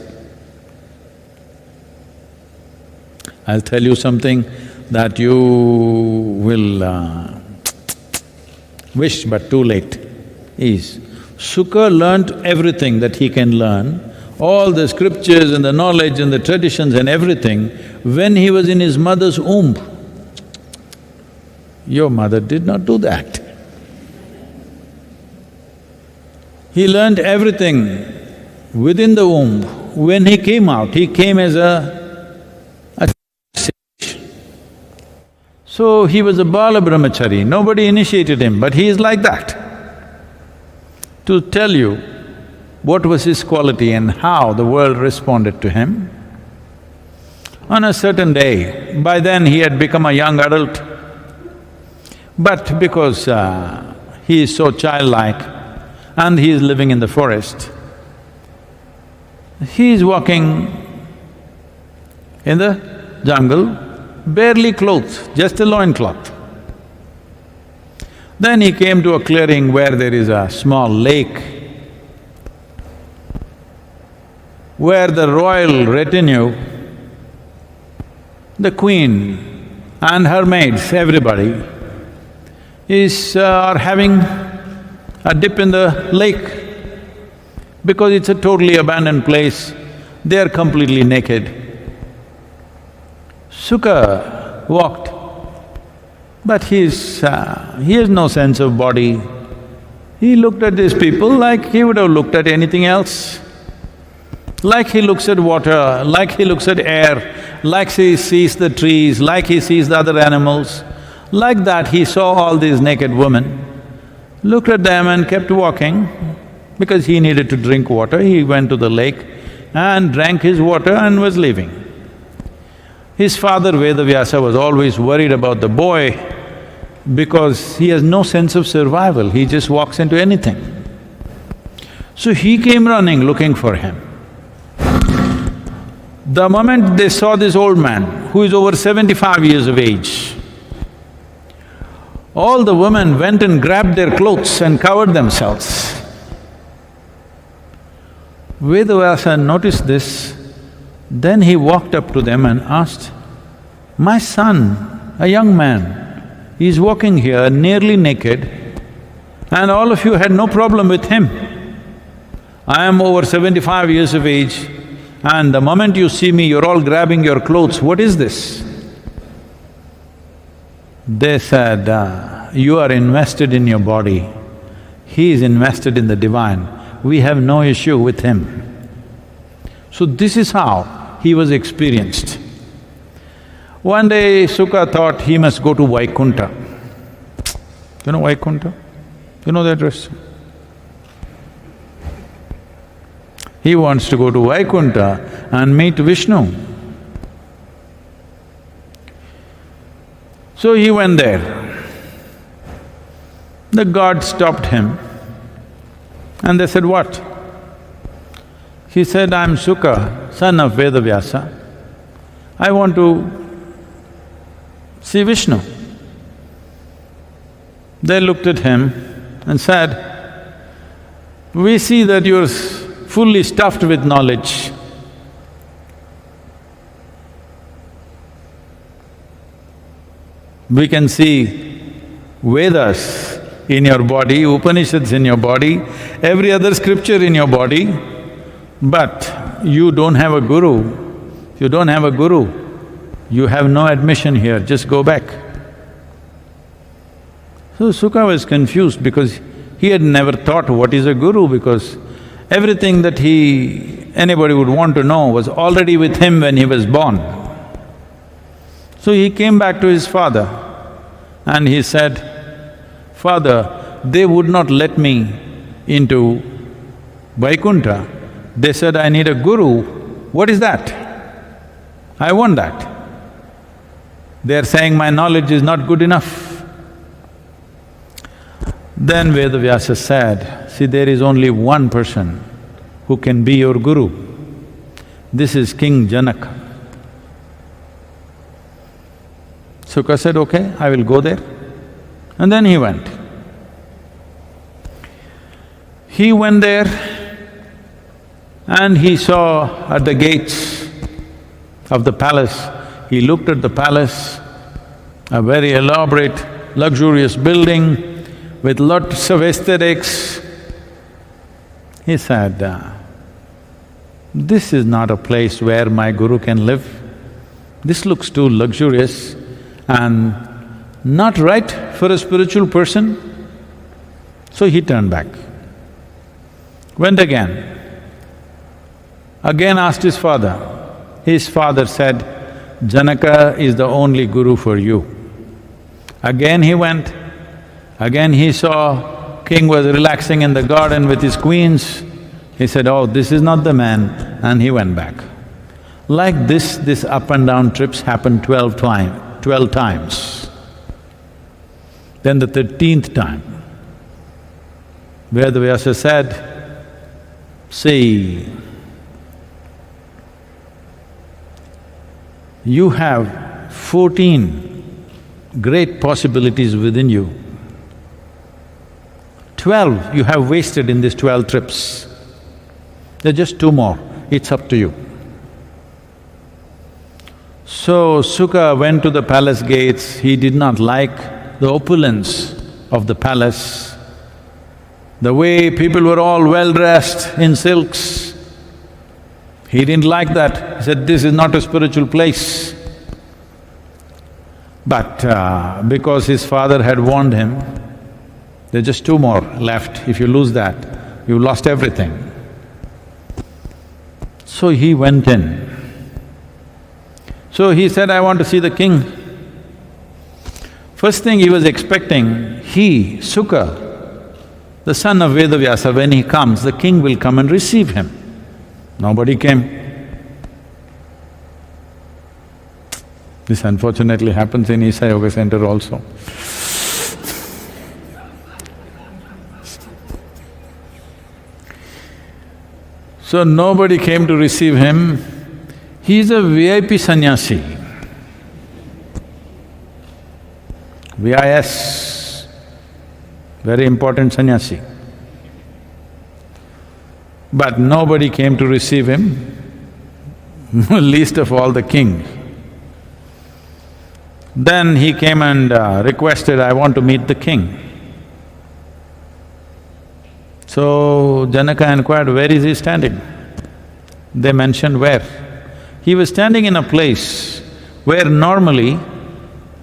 I'll tell you something that you will wish but too late, is Sukha learnt everything that he can learn, all the scriptures and the knowledge and the traditions and everything, when he was in his mother's womb. Your mother did not do that. He learnt everything within the womb. When he came out, he came as a sage. So he was a Bala Brahmachari, nobody initiated him, but he is like that. To tell you what was his quality and how the world responded to him, on a certain day, by then he had become a young adult, but because he is so childlike and he is living in the forest, he is walking in the jungle, barely clothed, just a loincloth. Then he came to a clearing where there is a small lake, where the royal retinue, the queen and her maids, everybody, are having a dip in the lake. Because it's a totally abandoned place, they are completely naked. Sukha walked, but he has no sense of body. He looked at these people like he would have looked at anything else. Like he looks at water, like he looks at air, like he sees the trees, like he sees the other animals. Like that, he saw all these naked women, looked at them and kept walking. Because he needed to drink water, he went to the lake and drank his water and was leaving. His father Vedavyasa was always worried about the boy because he has no sense of survival, he just walks into anything. So he came running looking for him. The moment they saw this old man, who is over 75 years of age, all the women went and grabbed their clothes and covered themselves. Vedavyasa noticed this, then he walked up to them and asked, "My son, a young man, is walking here nearly naked and all of you had no problem with him. I am over 75 years of age and the moment you see me, you're all grabbing your clothes, what is this?" They said, "You are invested in your body, he is invested in the divine. We have no issue with him." So this is how he was experienced. One day Sukha thought he must go to Vaikunta. You know Vaikunta? You know the address? He wants to go to Vaikunta and meet Vishnu. So he went there. The god stopped him and they said, "What?" He said, "I'm Sukha, son of Vedavyasa. I want to see Vishnu." They looked at him and said, We see that you're fully stuffed with knowledge. We can see Vedas in your body, Upanishads in your body, every other scripture in your body, but you don't have a guru. You don't have a guru, you have no admission here, just go back. So Sukha was confused because he had never thought what is a guru, because everything that anybody would want to know was already with him when he was born. So he came back to his father and he said, "Father, they would not let me into Vaikuntha. They said, I need a guru. What is that? I want that. They're saying my knowledge is not good enough." Then Vedavyasa said, "See, there is only one person who can be your guru. This is King Janaka." Sukha said, "Okay, I will go there." And then he went. He went there and he saw at the gates of the palace, he looked at the palace, a very elaborate, luxurious building with lots of aesthetics. He said, "This is not a place where my guru can live. This looks too luxurious and not right for a spiritual person." So he turned back, went again asked his father. His father said, "Janaka is the only guru for you." Again he went, again he saw king was relaxing in the garden with his queens. He said, "Oh, this is not the man," and he went back. Like this up and down trips happened 12 times. Then the 13th time, Vedavyasa said, "See, you have 14 great possibilities within you. 12 you have wasted in these 12 trips. There are just 2 more, it's up to you." So Sukha went to the palace gates. He did not like the opulence of the palace, the way people were all well-dressed in silks. He didn't like that. He said, "This is not a spiritual place." But because his father had warned him, there are just 2 more left. If you lose that, you've lost everything. So he went in. So he said, "I want to see the king." First thing he was expecting, Sukha, the son of Vedavyasa, when he comes, the king will come and receive him. Nobody came. This unfortunately happens in Isha Yoga Center also. So nobody came to receive him. He is a VIP sannyasi, VIS, very important sannyasi. But nobody came to receive him, least of all the king. Then he came and requested, "I want to meet the king." So Janaka inquired, "Where is he standing?" They mentioned where. He was standing in a place where normally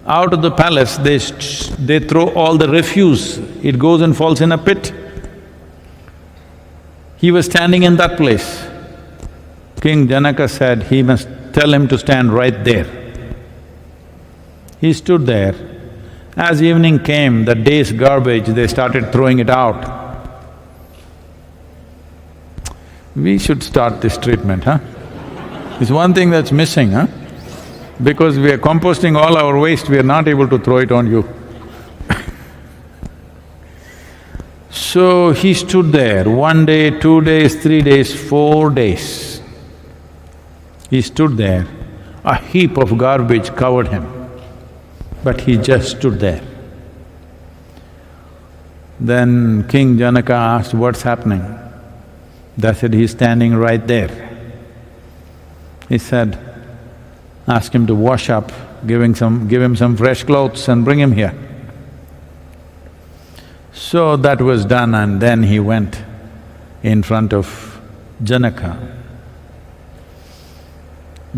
out of the palace they throw all the refuse, it goes and falls in a pit. He was standing in that place. King Janaka said he must tell him to stand right there. He stood there. As evening came, the day's garbage, they started throwing it out. We should start this treatment, huh? It's one thing that's missing, huh? Because we are composting all our waste, we are not able to throw it on you. So he stood there 1 day, 2 days, 3 days, 4 days. He stood there, a heap of garbage covered him, but he just stood there. Then King Janaka asked, "What's happening?" They said, "He's standing right there." He said, "Ask him to wash up, give him some fresh clothes and bring him here." So that was done, and then he went in front of Janaka.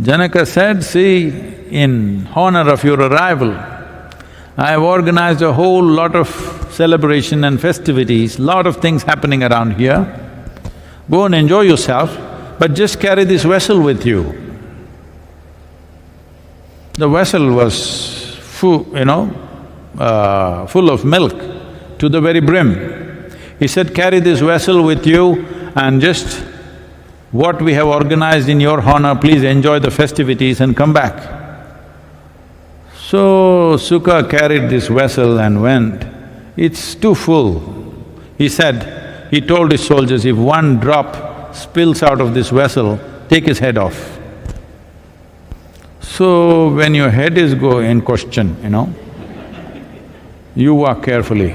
Janaka said, "See, in honor of your arrival, I have organized a whole lot of celebration and festivities, lot of things happening around here. Go and enjoy yourself, but just carry this vessel with you." The vessel was full of milk to the very brim. He said, "Carry this vessel with you and just what we have organized in your honor, please enjoy the festivities and come back." So Sukha carried this vessel and went. It's too full. He told his soldiers, if one drop spills out of this vessel, take his head off. So when your head is in question, you walk carefully.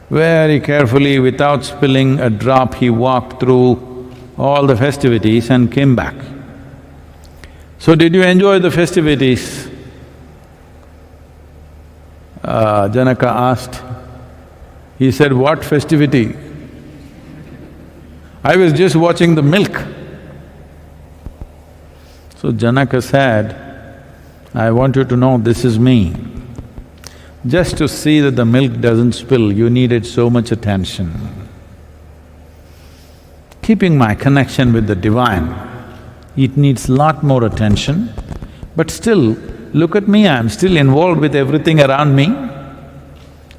Very carefully, without spilling a drop, he walked through all the festivities and came back. So did you enjoy the festivities? Janaka asked. He said, "What festivity?" "I was just watching the milk." So Janaka said, "I want you to know this is me. Just to see that the milk doesn't spill, you needed so much attention. Keeping my connection with the divine, it needs lot more attention, but still, look at me, I'm still involved with everything around me.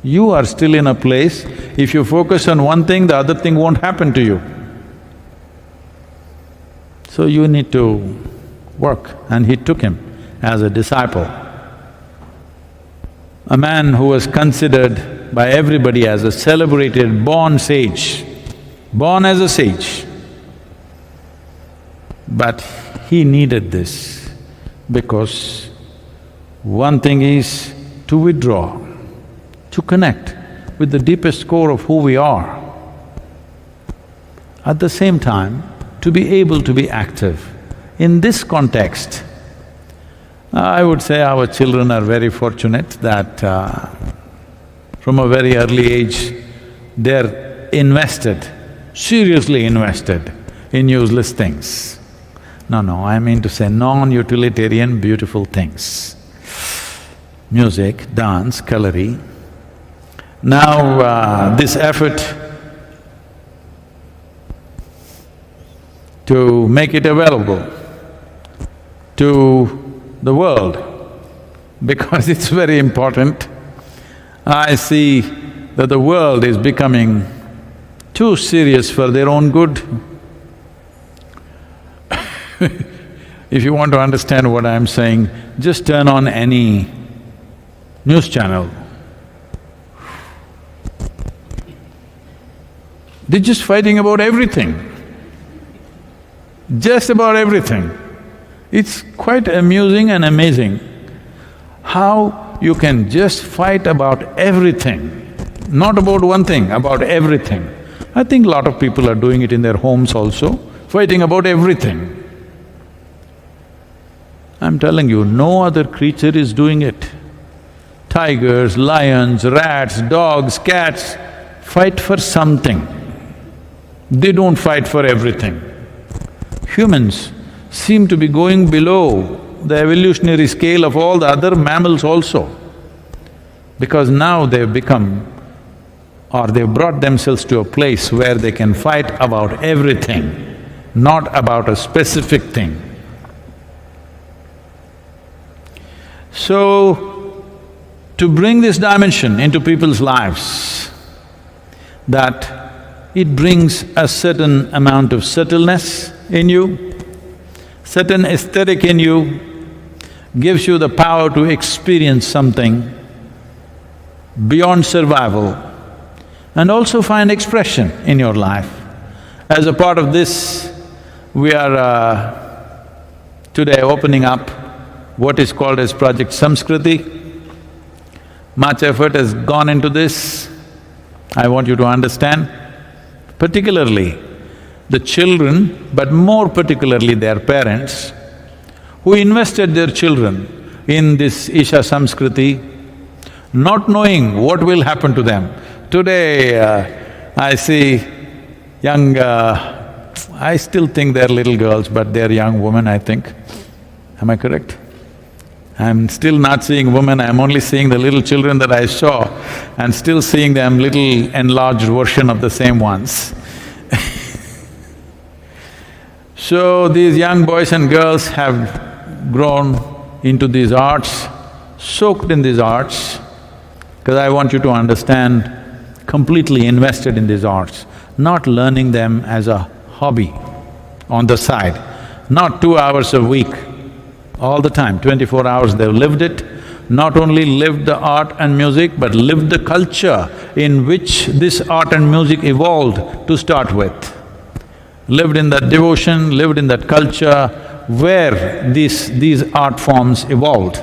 You are still in a place, if you focus on one thing, the other thing won't happen to you. So you need to work." And he took him as a disciple. A man who was considered by everybody as a celebrated born sage, born as a sage. But he needed this because one thing is to withdraw, to connect with the deepest core of who we are. At the same time, to be able to be active. In this context, I would say our children are very fortunate that from a very early age, they're invested, seriously invested in useless things. No, I mean to say non-utilitarian, beautiful things. Music, dance, kalari. Now, this effort to make it available to the world, because it's very important. I see that the world is becoming too serious for their own good. If you want to understand what I'm saying, just turn on any news channel. They're just fighting about everything, just about everything. It's quite amusing and amazing how you can just fight about everything, not about one thing, about everything. I think a lot of people are doing it in their homes also, fighting about everything. I'm telling you, no other creature is doing it. Tigers, lions, rats, dogs, cats fight for something. They don't fight for everything. Humans seem to be going below the evolutionary scale of all the other mammals also, because now they've become or they've brought themselves to a place where they can fight about everything, not about a specific thing. So, to bring this dimension into people's lives, that it brings a certain amount of subtleness in you, certain aesthetic in you, gives you the power to experience something beyond survival and also find expression in your life. As a part of this, we are today opening up what is called as Project Samskriti. Much effort has gone into this. I want you to understand, particularly the children, but more particularly their parents, who invested their children in this Isha Samskriti, not knowing what will happen to them. Today, I see young… I still think they're little girls, but they're young women, I think. Am I correct? I'm still not seeing women, I'm only seeing the little children that I saw and still seeing them little enlarged version of the same ones. So these young boys and girls have grown into these arts, soaked in these arts, because I want you to understand, completely invested in these arts, not learning them as a hobby on the side, not 2 hours a week, all the time, 24 hours they've lived it, not only lived the art and music, but lived the culture in which this art and music evolved to start with. Lived in that devotion, lived in that culture where these art forms evolved.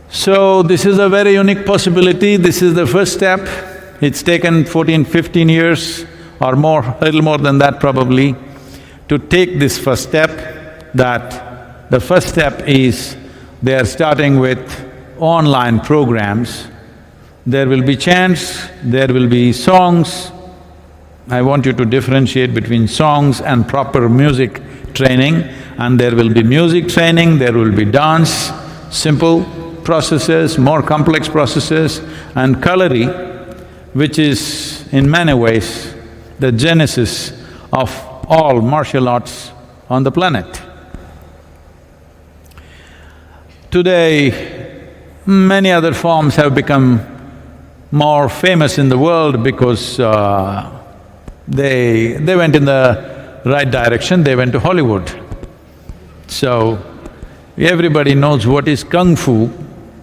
So this is a very unique possibility, this is the first step. It's taken 14–15 years or more, a little more than that probably, to take this first step. That the first step is they are starting with online programs. There will be chants, there will be songs. I want you to differentiate between songs and proper music training, and there will be music training, there will be dance, simple processes, more complex processes, and Kalari, which is in many ways the genesis of all martial arts on the planet. Today, many other forms have become more famous in the world because they went in the right direction, they went to Hollywood. So, everybody knows what is Kung Fu.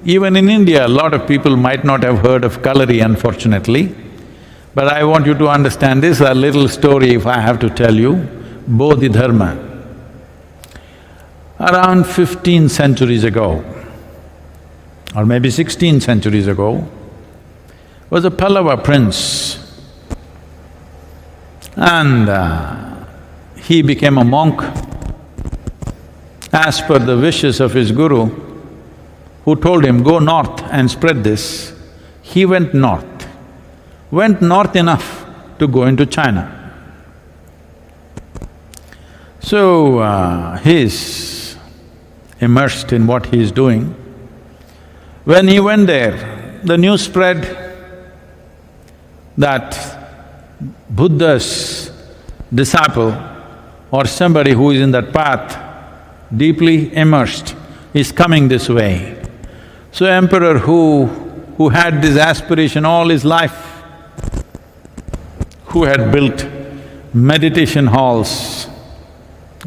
Even in India, a lot of people might not have heard of Kalari, unfortunately. But I want you to understand this, a little story if I have to tell you. Bodhidharma, around 15 centuries ago, or maybe 16 centuries ago, was a Pallava prince. And he became a monk as per the wishes of his guru, who told him, go north and spread this. He went north enough to go into China. So, he's immersed in what he's doing. When he went there, the news spread that Buddha's disciple or somebody who is in that path, deeply immersed, is coming this way. So emperor who had this aspiration all his life, who had built meditation halls,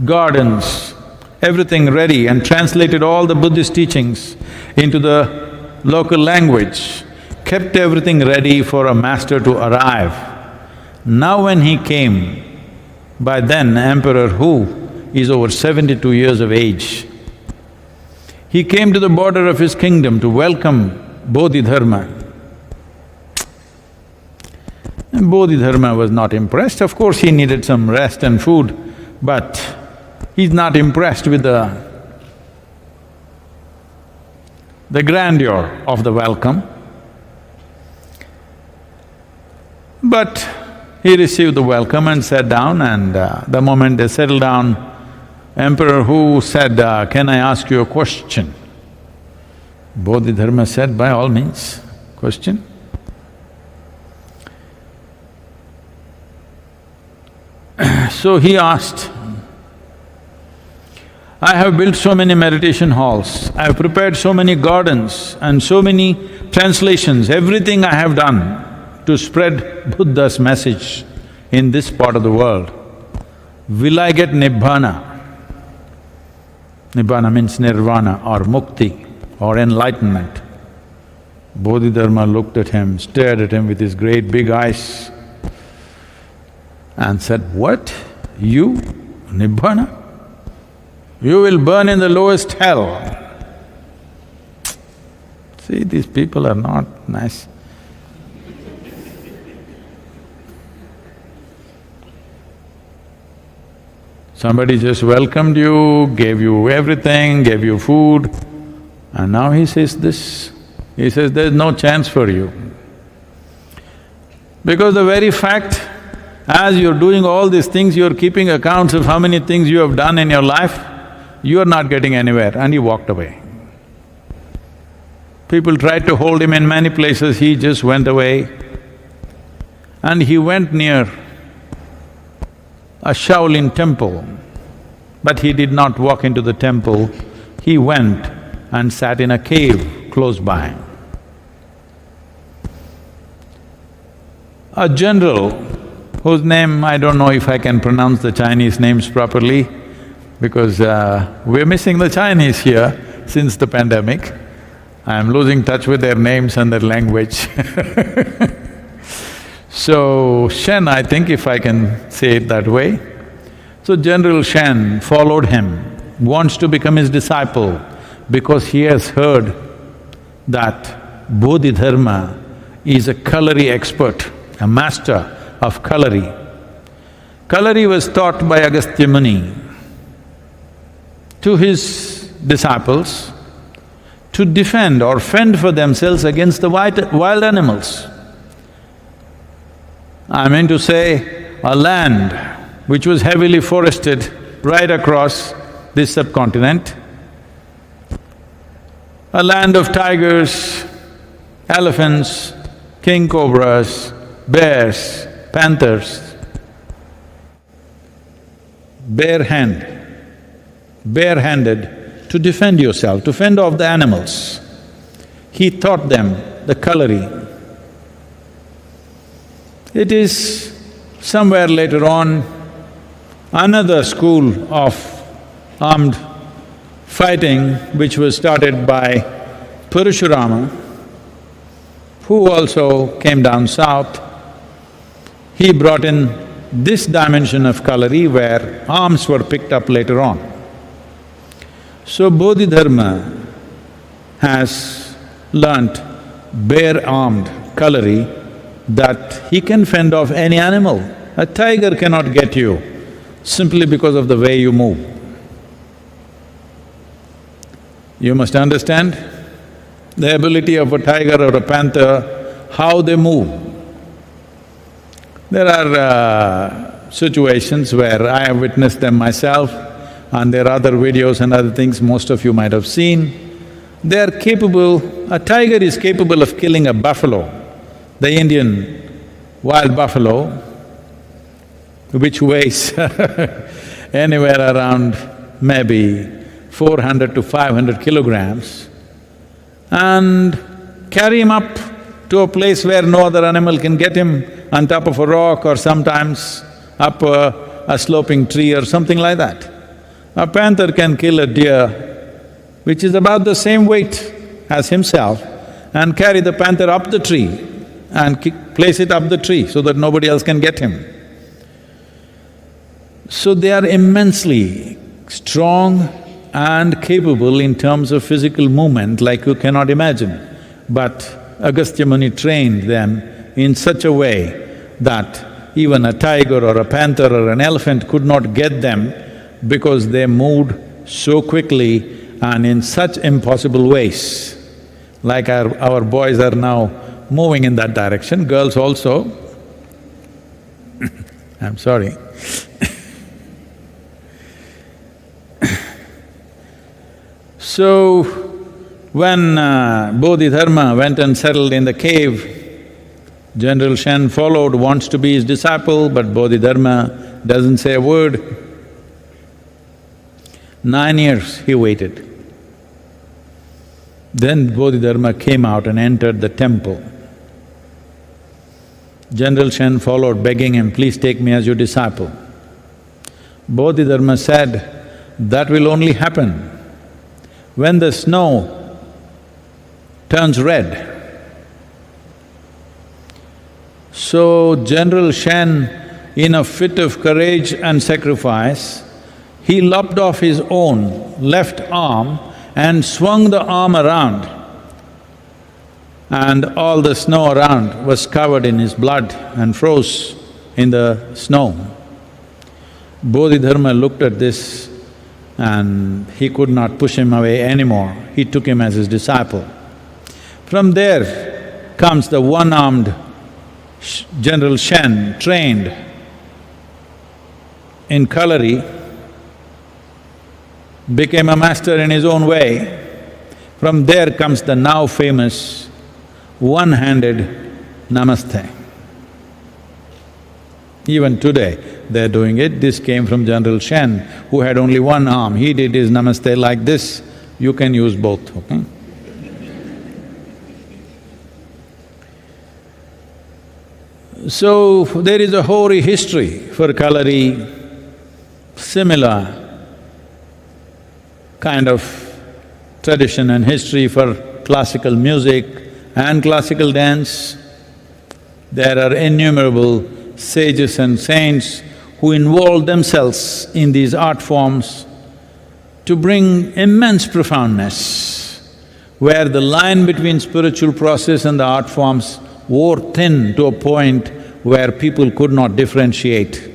gardens, everything ready and translated all the Buddhist teachings into the local language, kept everything ready for a master to arrive. Now when he came, by then Emperor Hu is over 72 years of age, he came to the border of his kingdom to welcome Bodhidharma. And Bodhidharma was not impressed. Of course, he needed some rest and food, but he's not impressed with the grandeur of the welcome. But he received the welcome and sat down, and the moment they settled down, Emperor Hu said, can I ask you a question? Bodhidharma said, by all means, question. So he asked, I have built so many meditation halls, I have prepared so many gardens and so many translations, everything I have done to spread Buddha's message in this part of the world. Will I get Nibbana? Nibbana means nirvana or mukti or enlightenment. Bodhidharma looked at him, stared at him with his great big eyes and said, what? You? Nibbana? You will burn in the lowest hell. See, these people are not nice. Somebody just welcomed you, gave you everything, gave you food, and now he says this. He says, there's no chance for you. Because the very fact, as you're doing all these things, you're keeping accounts of how many things you have done in your life, you're not getting anywhere, and he walked away. People tried to hold him in many places, he just went away. And he went near a Shaolin temple, but he did not walk into the temple, he went and sat in a cave close by. A general whose name, I don't know if I can pronounce the Chinese names properly, because we're missing the Chinese here since the pandemic. I'm losing touch with their names and their language So, Shen, I think if I can say it that way. So General Shen followed him, wants to become his disciple because he has heard that Bodhidharma is a Kalari expert, a master of Kalari. Kalari was taught by Agastya Muni to his disciples to defend or fend for themselves against the wild animals. I mean to say, a land which was heavily forested right across this subcontinent, a land of tigers, elephants, king cobras, bears, panthers, barehanded to defend yourself, to fend off the animals. He taught them the Kalari. It is somewhere later on, another school of armed fighting which was started by Parashurama, who also came down south. He brought in this dimension of Kalari where arms were picked up later on. So Bodhidharma has learnt bare-armed Kalari that he can fend off any animal. A tiger cannot get you simply because of the way you move. You must understand the ability of a tiger or a panther, how they move. There are situations where I have witnessed them myself, and there are other videos and other things most of you might have seen. They are capable… a tiger is capable of killing a buffalo, the Indian wild buffalo, which weighs anywhere around maybe 400 to 500 kilograms, and carry him up to a place where no other animal can get him, on top of a rock or sometimes up a sloping tree or something like that. A panther can kill a deer which is about the same weight as himself and carry the panther up the tree and place it up the tree so that nobody else can get him. So they are immensely strong and capable in terms of physical movement like you cannot imagine. But Agastya Muni trained them in such a way that even a tiger or a panther or an elephant could not get them because they moved so quickly and in such impossible ways. Like our boys are now moving in that direction, girls also I'm sorry So, when Bodhidharma went and settled in the cave, General Shen followed, wants to be his disciple, but Bodhidharma doesn't say a word. 9 years he waited. Then Bodhidharma came out and entered the temple. General Shen followed, begging him, please take me as your disciple. Bodhidharma said, that will only happen when the snow turns red. So General Shen, in a fit of courage and sacrifice, he lopped off his own left arm and swung the arm around, and all the snow around was covered in his blood and froze in the snow. Bodhidharma looked at this and he could not push him away anymore. He took him as his disciple. From there comes the one-armed General Shen, trained in Kalari, became a master in his own way. From there comes the now famous one-handed Namaste. Even today, they're doing it. This came from General Shen, who had only one arm. He did his Namaste like this. You can use both, okay? So, there is a hoary history for Kalari, similar kind of tradition and history for classical music and classical dance. There are innumerable sages and saints who involve themselves in these art forms to bring immense profoundness, where the line between spiritual process and the art forms wore thin to a point where people could not differentiate.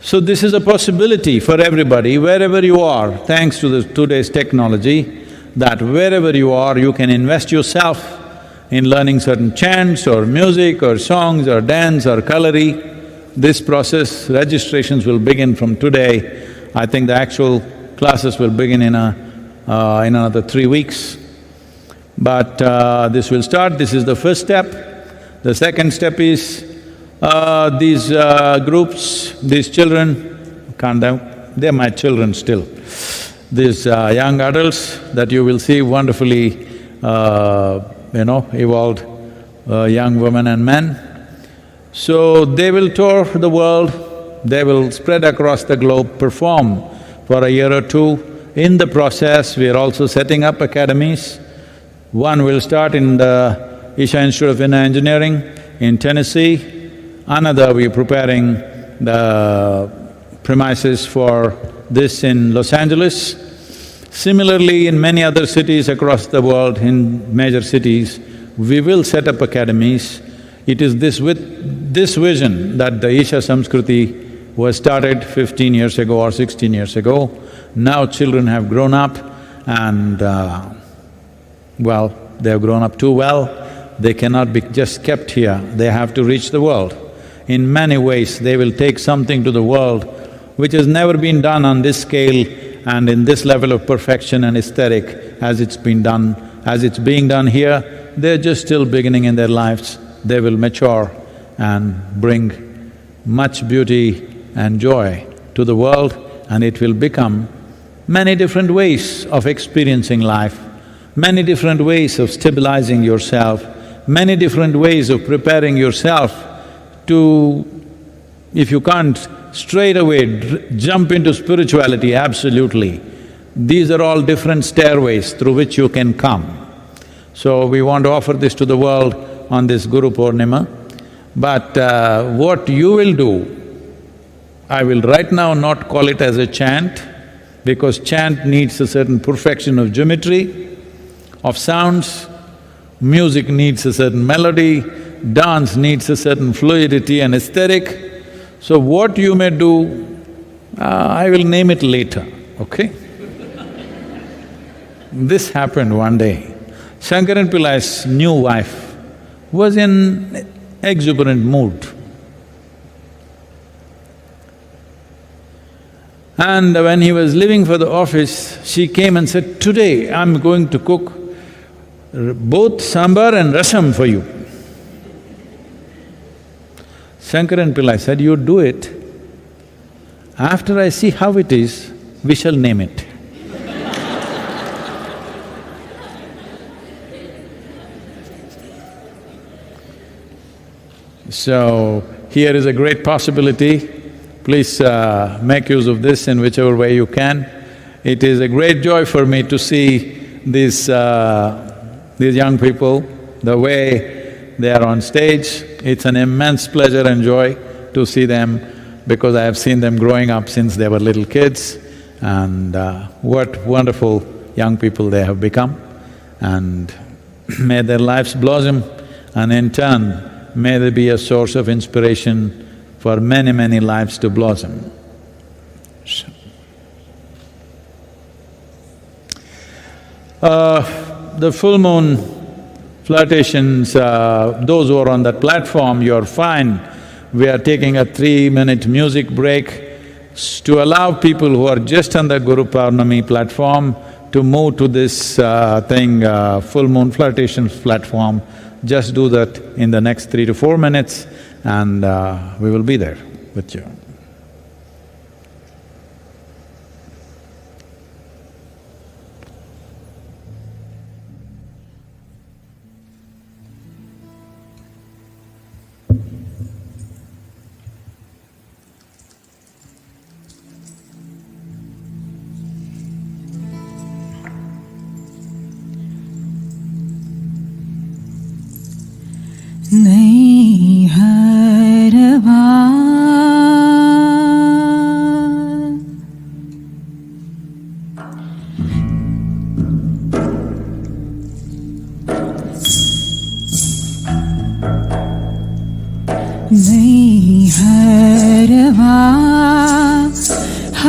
So this is a possibility for everybody, wherever you are, thanks to today's technology, that wherever you are, you can invest yourself in learning certain chants or music or songs or dance or Kalari. This process, registrations will begin from today. I think the actual classes will begin in another 3 weeks. But this will start, this is the first step. The second step is these groups, these children, they're my children still. These young adults that you will see wonderfully, evolved young women and men. So they will tour the world, they will spread across the globe, perform for a year or two. In the process, we are also setting up academies. One will start in the Isha Institute of Inner Engineering in Tennessee. Another, we are preparing the premises for this in Los Angeles. Similarly, in many other cities across the world, in major cities, we will set up academies. It is with this vision that the Isha Samskriti was started 15 years ago or 16 years ago. Now children have grown up and, well, they have grown up too well. They cannot be just kept here, they have to reach the world. In many ways, they will take something to the world which has never been done on this scale and in this level of perfection and aesthetic as it's being done here. They're just still beginning in their lives. They will mature and bring much beauty and joy to the world, and it will become many different ways of experiencing life, many different ways of stabilizing yourself, many different ways of preparing yourself to… If you can't straight away jump into spirituality, absolutely, these are all different stairways through which you can come. So we want to offer this to the world on this Guru Purnima. But what you will do, I will right now not call it as a chant, because chant needs a certain perfection of geometry, of sounds, music needs a certain melody, dance needs a certain fluidity and aesthetic. So what you may do, I will name it later, okay? This happened one day. Shankaran Pillai's new wife was in exuberant mood. And when he was leaving for the office, she came and said, "Today I'm going to cook both sambar and rasam for you." Shankaran Pillai said, "You do it. After I see how it is, we shall name it." So, here is a great possibility. Please make use of this in whichever way you can. It is a great joy for me to see these young people, the way they are on stage. It's an immense pleasure and joy to see them, because I have seen them growing up since they were little kids, and what wonderful young people they have become. And may their lives blossom, and in turn, may they be a source of inspiration for many, many lives to blossom. The full moon flirtations, those who are on that platform, you're fine. We are taking a 3-minute music break to allow people who are just on the Guru Purnami platform to move to this full moon flirtations platform. Just do that in the next 3 to 4 minutes and we will be there with you.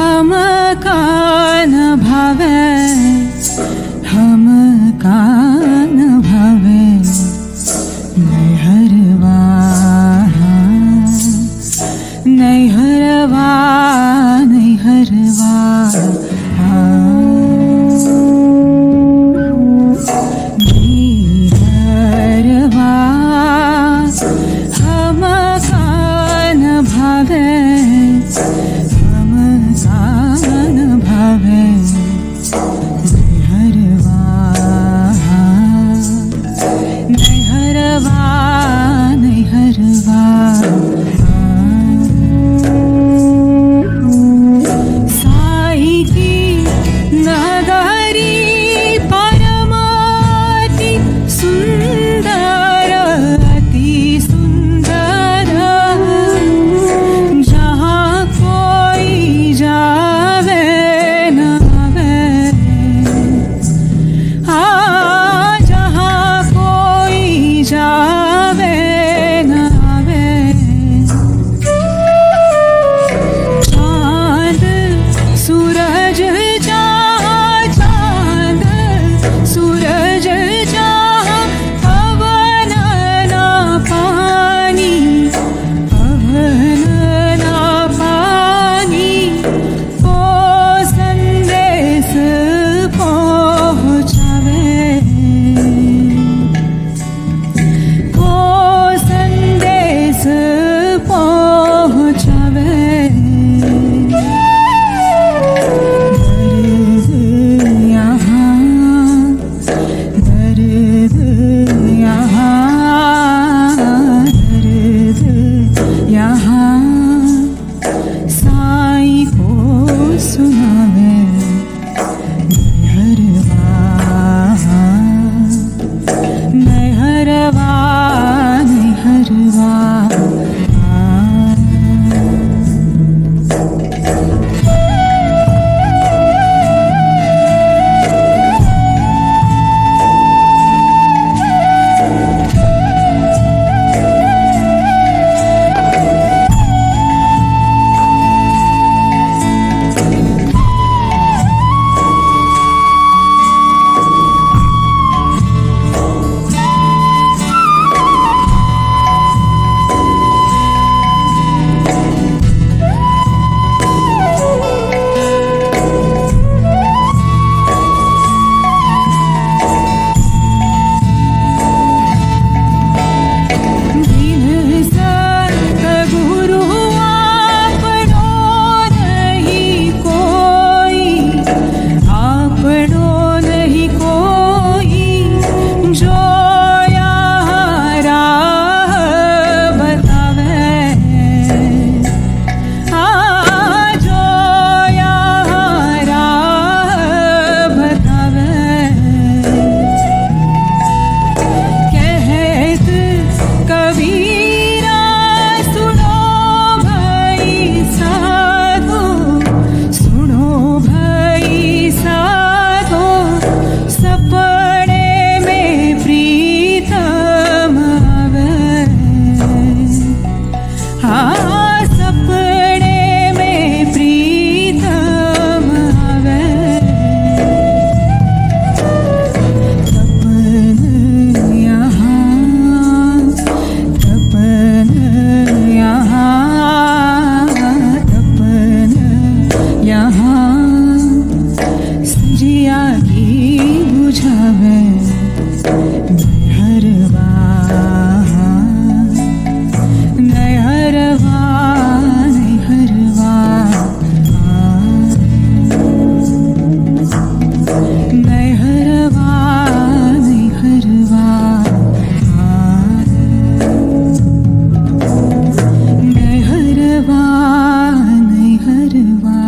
हम कान भावे यहाँ संजिया की बुझावे नैहरवा नैहरवा नैहरवा नैहरवा नैहरवा नैहरवा नैहरवा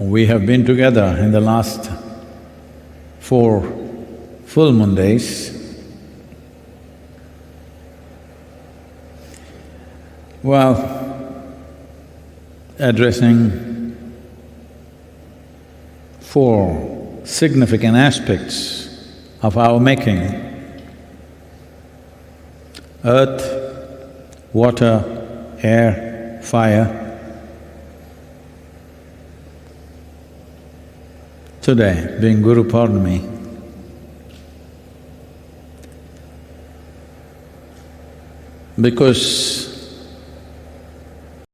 We have been together in the last 4 full moon days. Well, addressing 4 significant aspects of our making: earth, water, air, fire. Today, being Guru Purnami, because